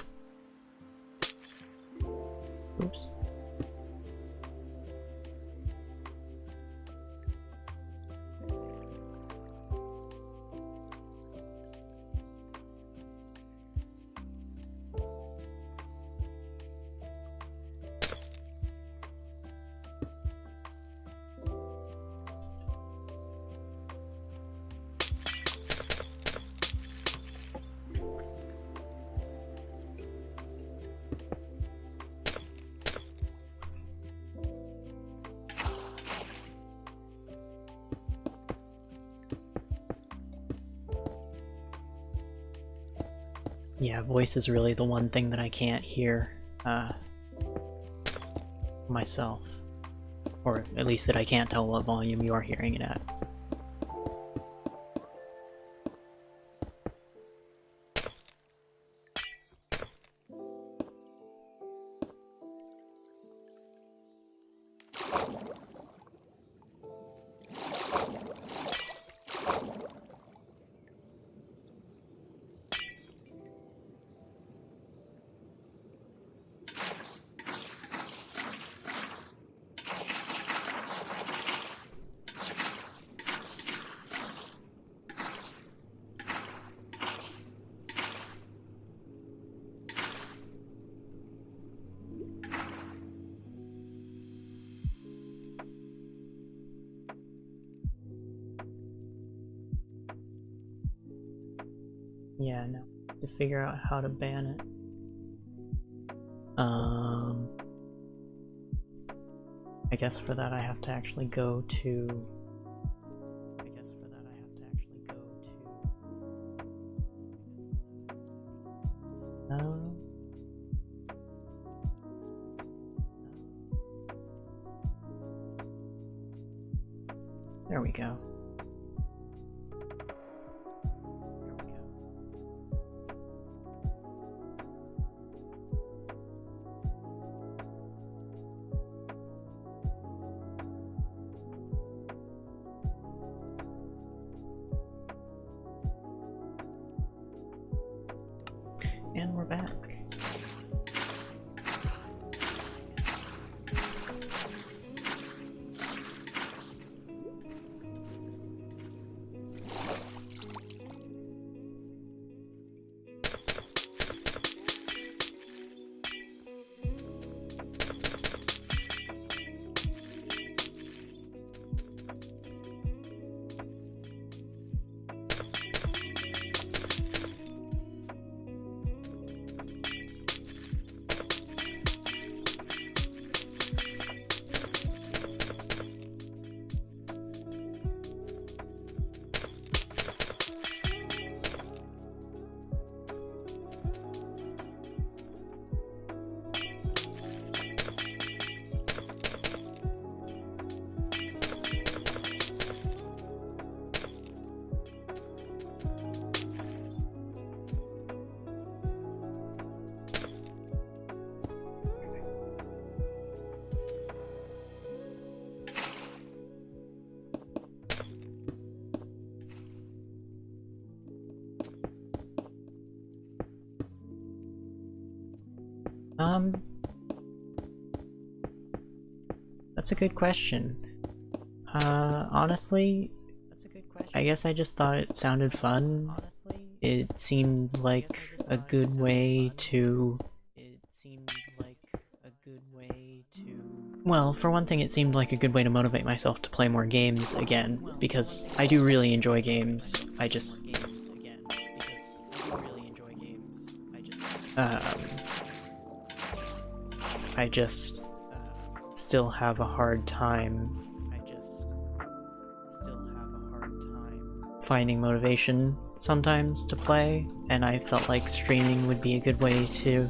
Oops. Yeah, voice is really the one thing that I can't hear myself. Or at least that I can't tell what volume you are hearing it at. Yeah, no. To figure out how to ban it. I guess for that I have to actually go to... There we go. And we're back. Um, that's a good question. Honestly, I guess I just thought it sounded fun. It seemed like a good way to... Well, for one thing, it seemed like a good way to motivate myself to play more games again, because I do really enjoy games. Um, I just still have a hard time finding motivation sometimes to play, and I felt like streaming would be a good way to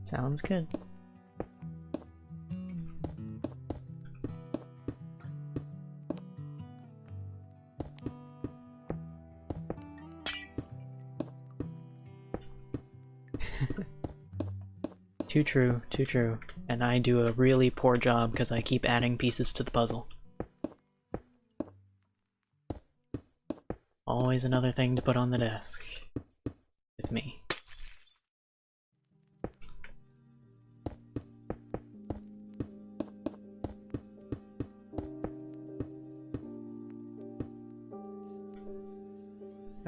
Sounds good. Too true, too true. And I do a really poor job because I keep adding pieces to the puzzle. Always another thing to put on the desk. With me.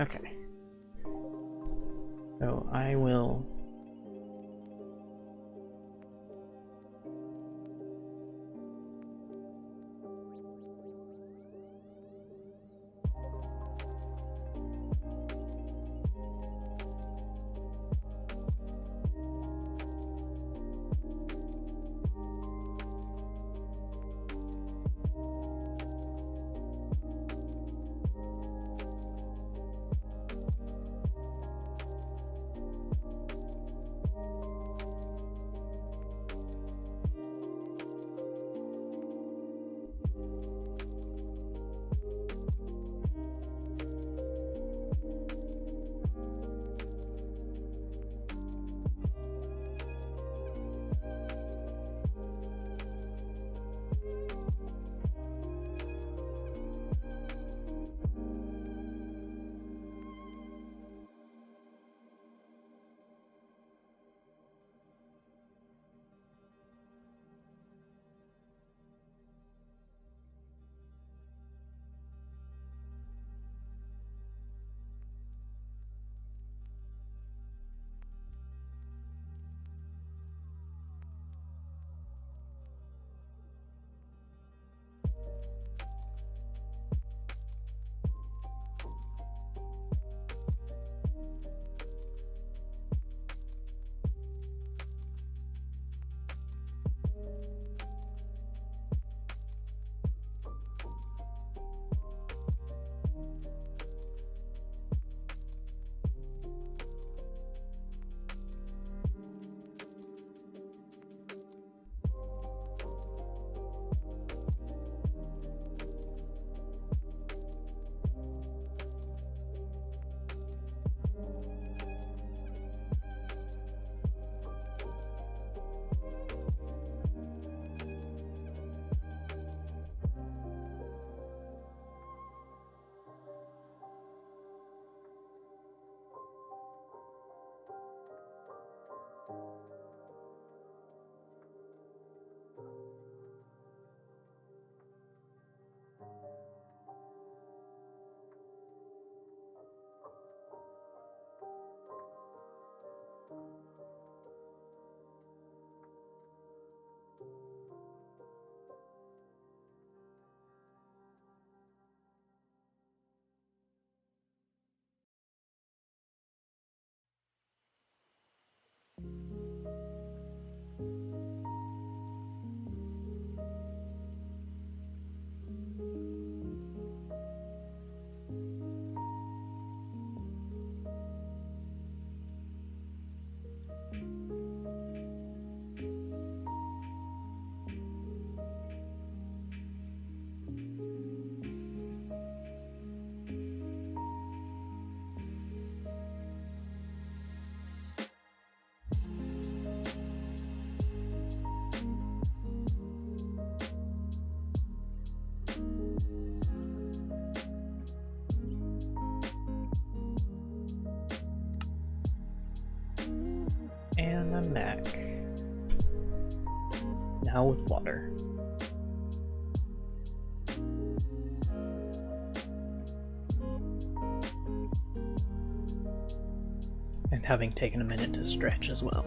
Okay. So I will... And I'm back. Now with water. And having taken a minute to stretch as well.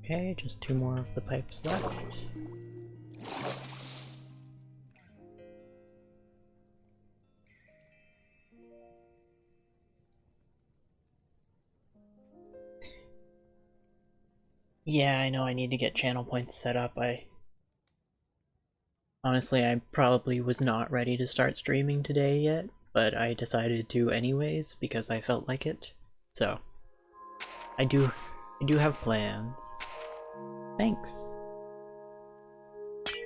Okay, just 2 more of the pipes left. Yeah, I know I need to get channel points set up. Honestly, I probably was not ready to start streaming today yet, but I decided to anyways because I felt like it. So, I do have plans. Thanks.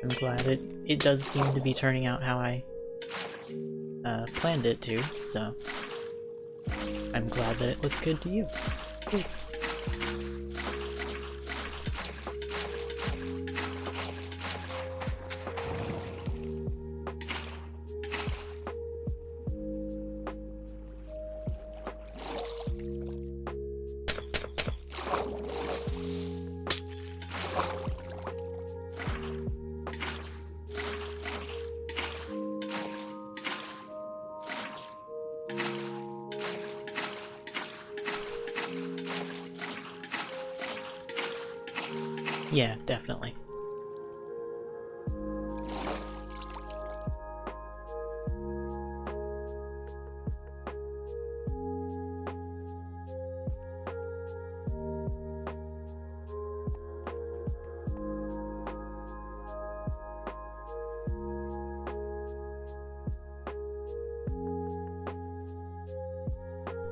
I'm glad it does seem to be turning out how I planned it to, so I'm glad that it looked good to you. Cool. Yeah, definitely.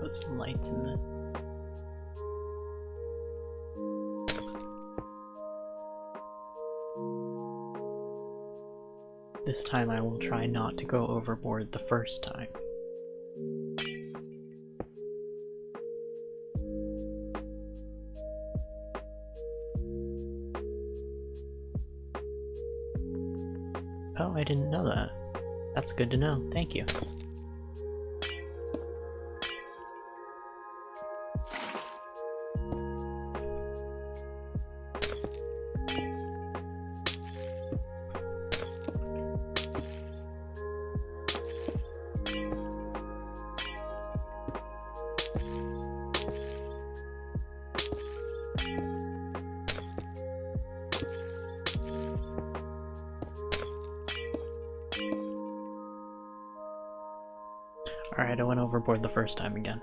Put some lights in the... This time I will try not to go overboard the first time. Oh, I didn't know that. That's good to know. Thank you. Alright, I went overboard the first time again.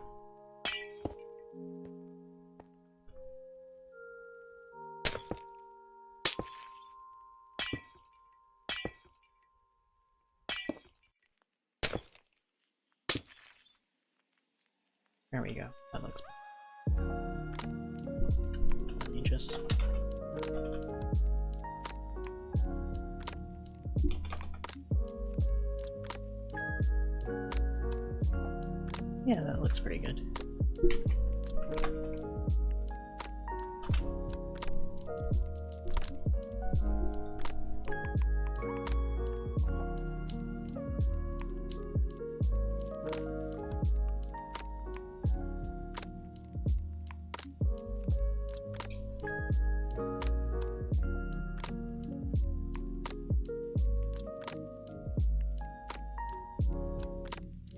There we go. That looks better. Let me just... Yeah, that looks pretty good.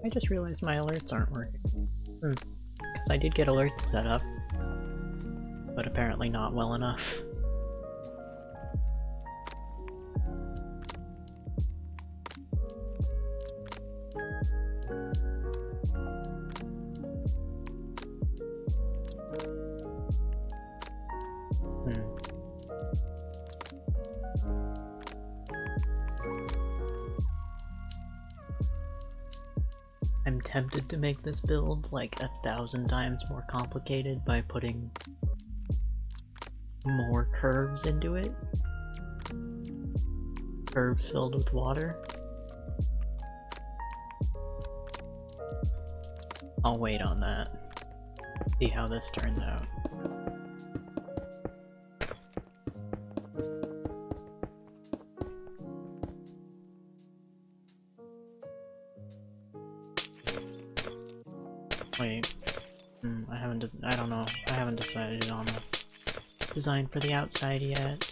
I just realized my alerts aren't working. Because I did get alerts set up, but apparently not well enough. I'm tempted to make this build like 1,000 times more complicated by putting more curves into it. Curves filled with water. I'll wait on that. See how this turns out. Wait, I don't know. I haven't decided on a design for the outside yet.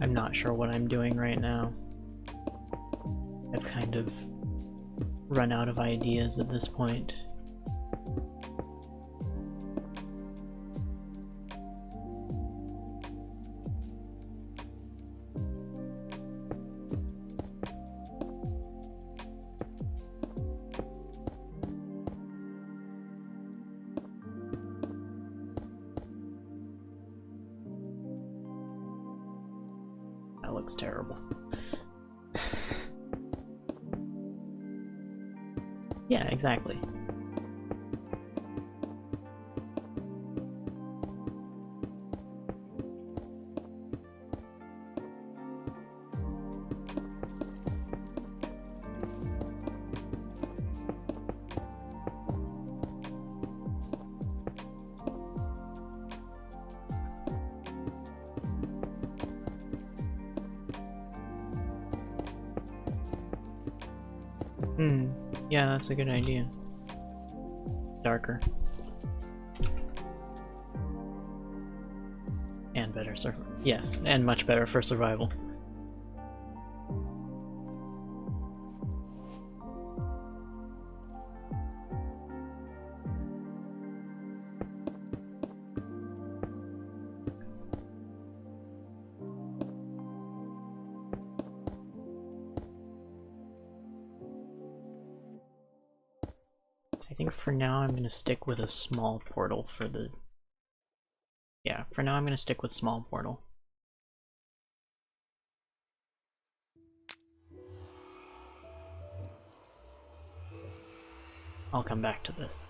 I'm not sure what I'm doing right now. I've kind of run out of ideas at this point. That looks terrible. Yeah, exactly. Yeah, that's a good idea. Darker. And better, sir. Yes, and much better for survival. I think for now I'm going to stick with a small portal for the... Yeah, for now I'm going to stick with small portal. I'll come back to this.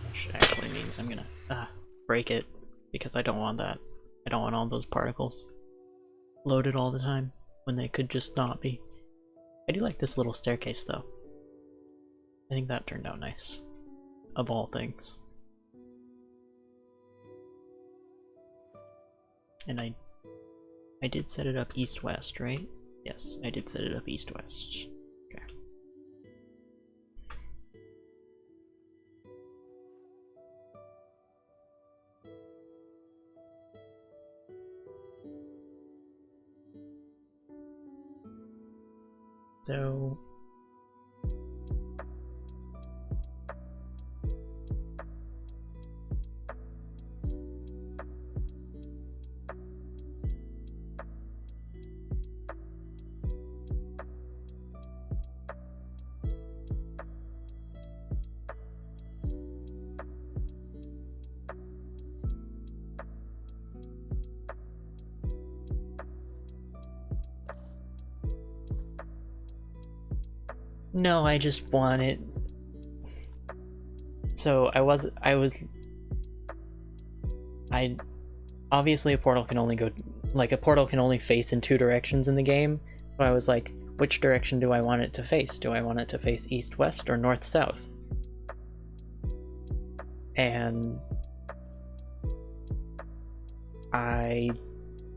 Which actually means I'm going to break it, because I don't want that. I don't want all those particles loaded all the time when they could just not be. I do like this little staircase though. I think that turned out nice, of all things. And I did set it up east-west, right? Yes, I did set it up east-west. Okay. So... No, I just want it. So obviously a portal can only go, like a portal can only face in two directions in the game, but I was like, which direction do I want it to face? Do I want it to face east-west or north-south? And I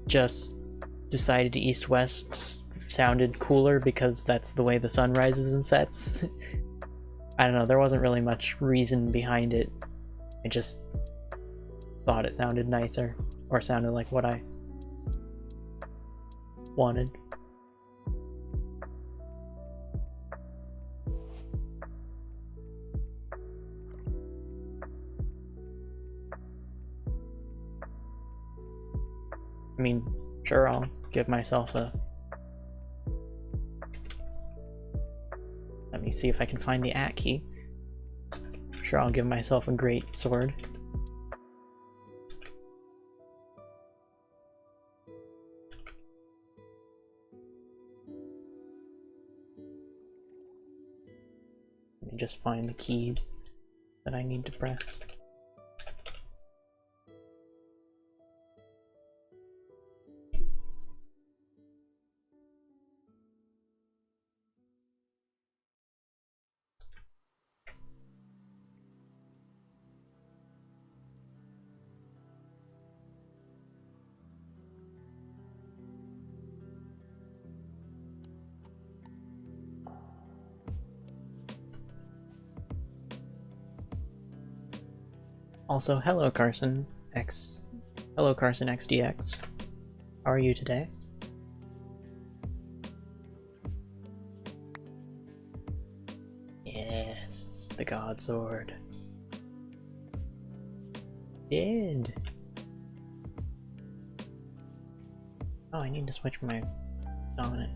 just decided east-west sounded cooler because that's the way the sun rises and sets. I don't know, there wasn't really much reason behind it. I just thought it sounded nicer, or sounded like what I wanted. I mean, sure, I'll give myself a... Let me see if I can find the @ key. Sure, I'll give myself a great sword. Let me just find the keys that I need to press. Also, hello Carson XDX. How are you today? Yes, the God Sword. Did. Oh, I need to switch my dominant.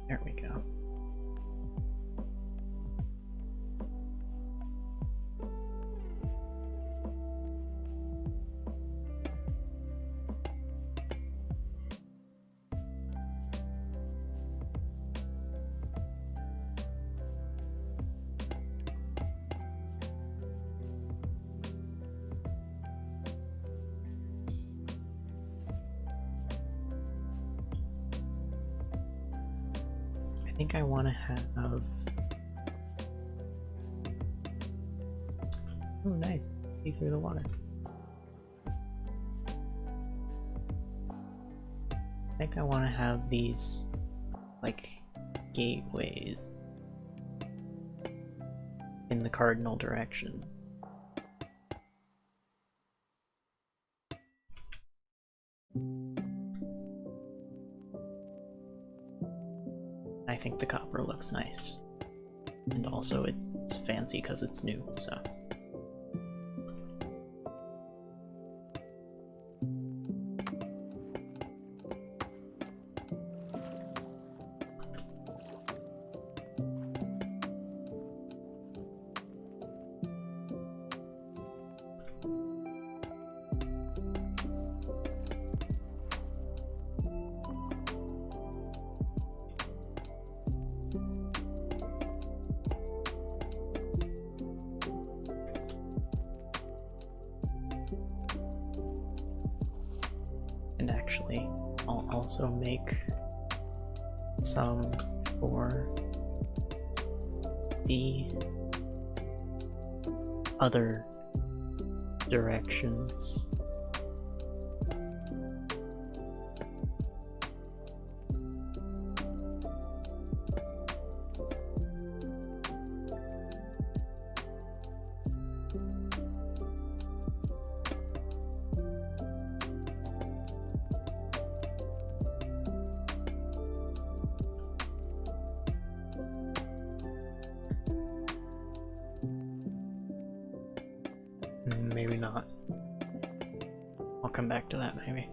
There we go. I think I want to have... Oh, nice. See through the water. I think I want to have these, like, gateways in the cardinal direction. I think the copper looks nice. And also it's fancy because it's new, so. And actually, I'll also make some for the other directions. Maybe not. I'll come back to that maybe.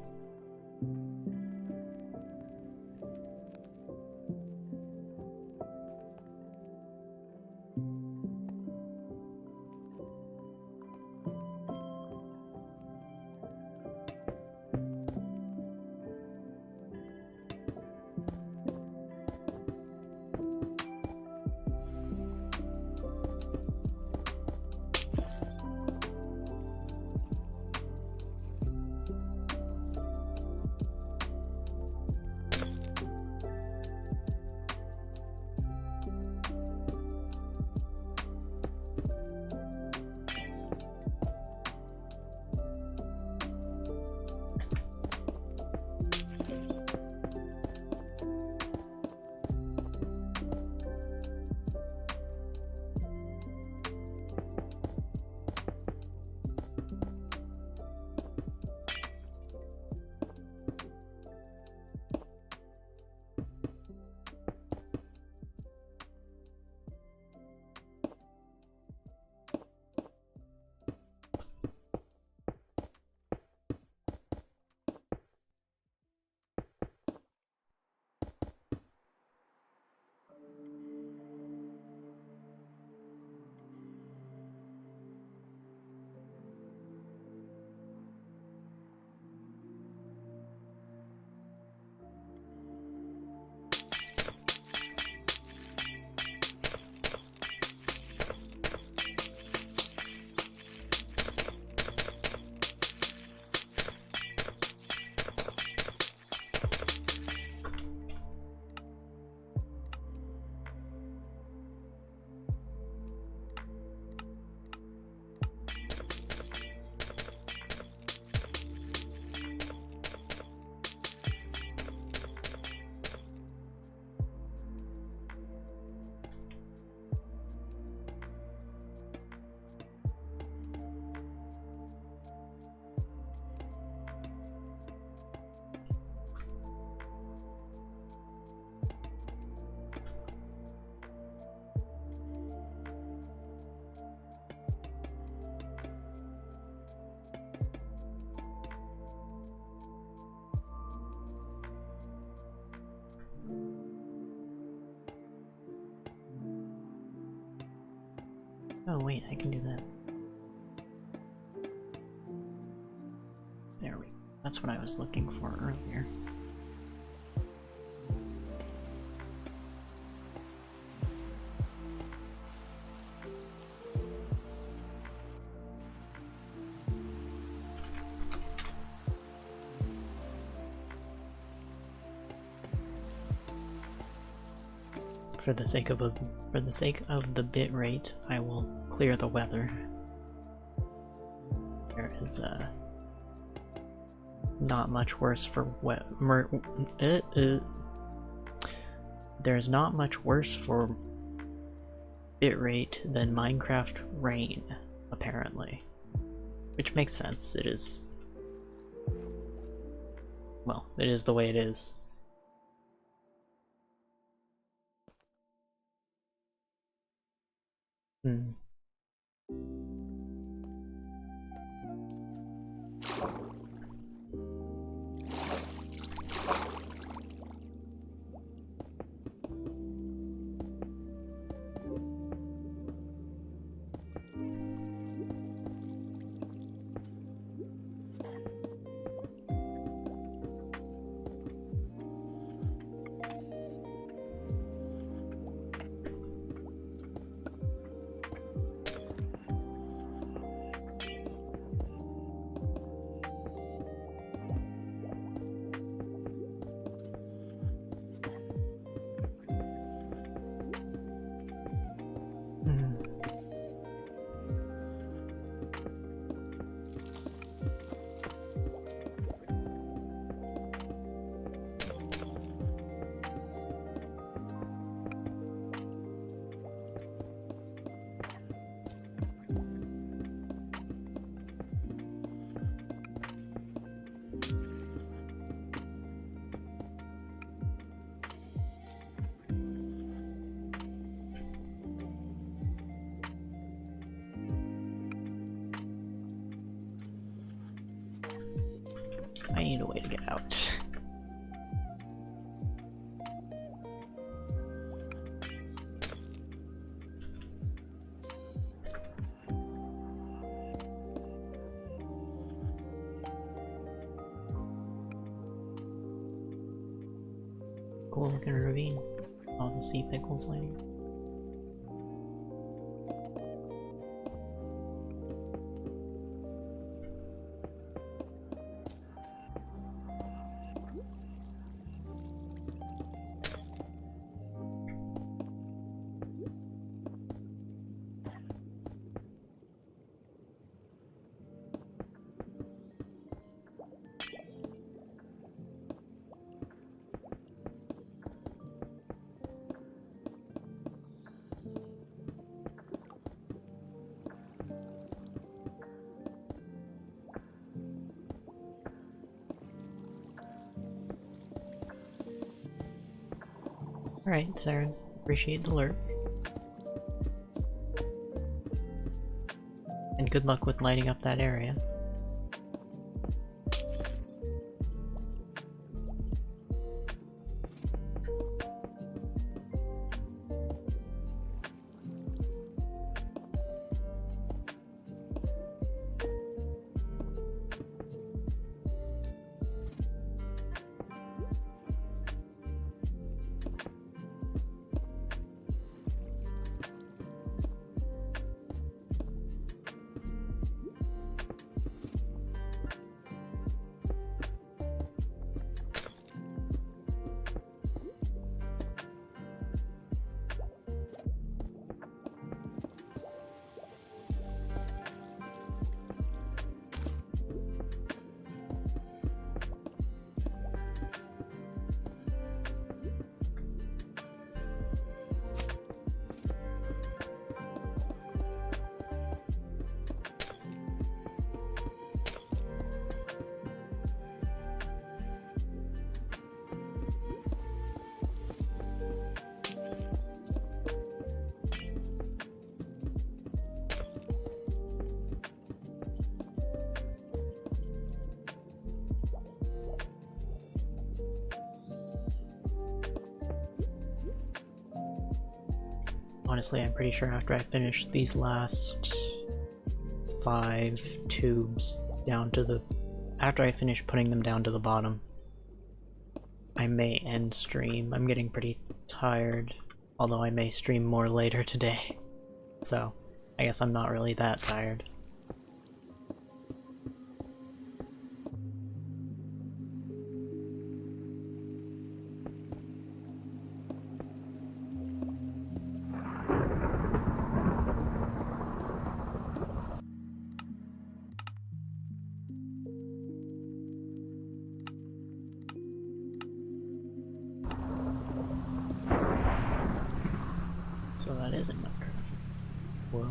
Oh wait, I can do that. There we go. That's what I was looking for earlier. For the sake of the bit rate, I will clear the weather. There is not much worse for there's not much worse for bitrate than Minecraft rain, apparently. Which makes sense. It is, well, it is the way it is. Hmm. I need a way to get out. Cool looking ravine. All the sea pickles landing. Alright, Saren. Appreciate the alert. And good luck with lighting up that area. Honestly, I'm pretty sure after I finish these last 5 tubes down to the... After I finish putting them down to the bottom, I may end stream. I'm getting pretty tired, although I may stream more later today. So, I guess I'm not really that tired. So that is in Minecraft. Whoa.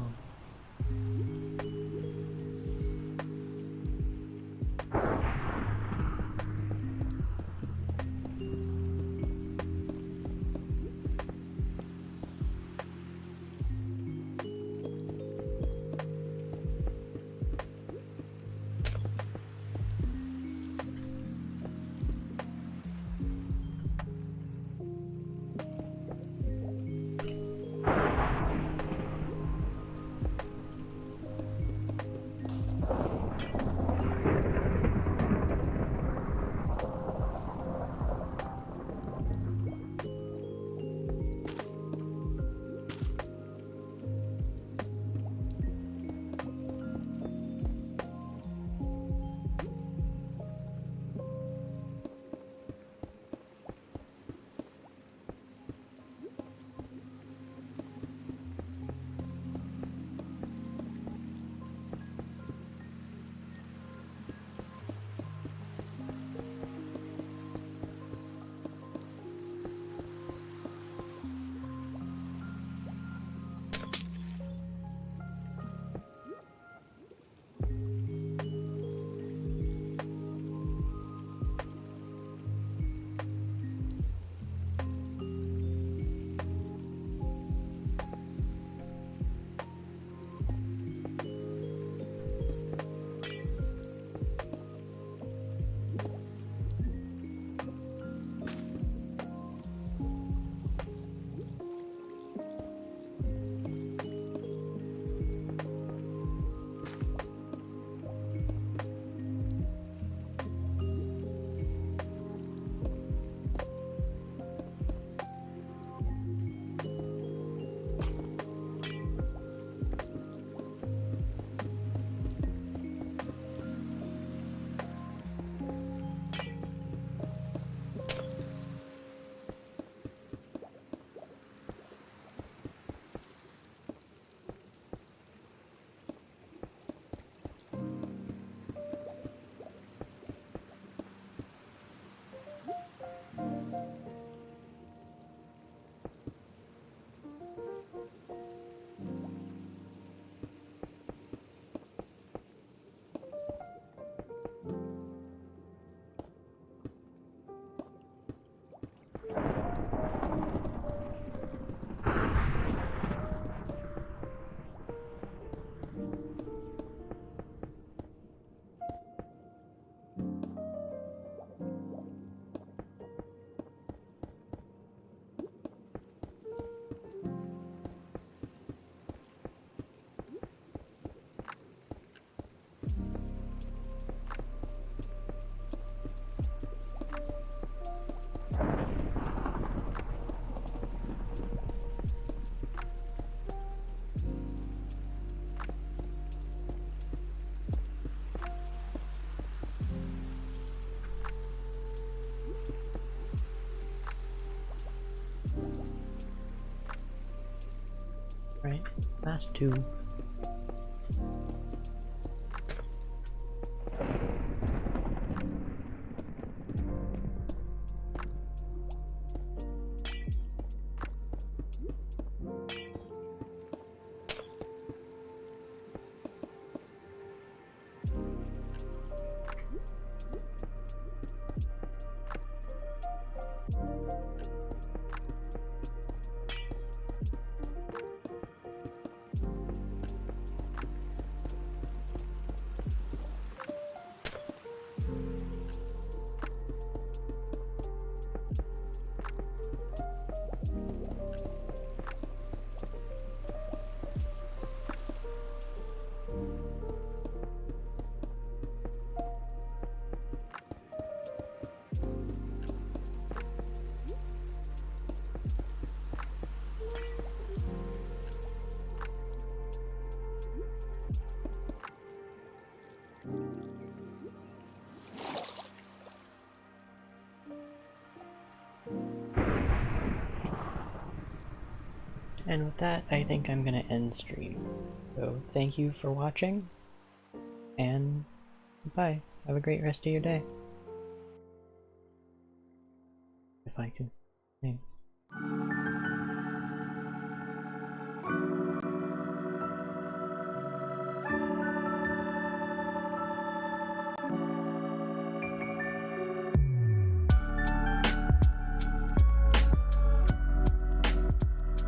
Right? Last two. And with that, I think I'm gonna end stream. So thank you for watching, and bye. Have a great rest of your day. If I can name.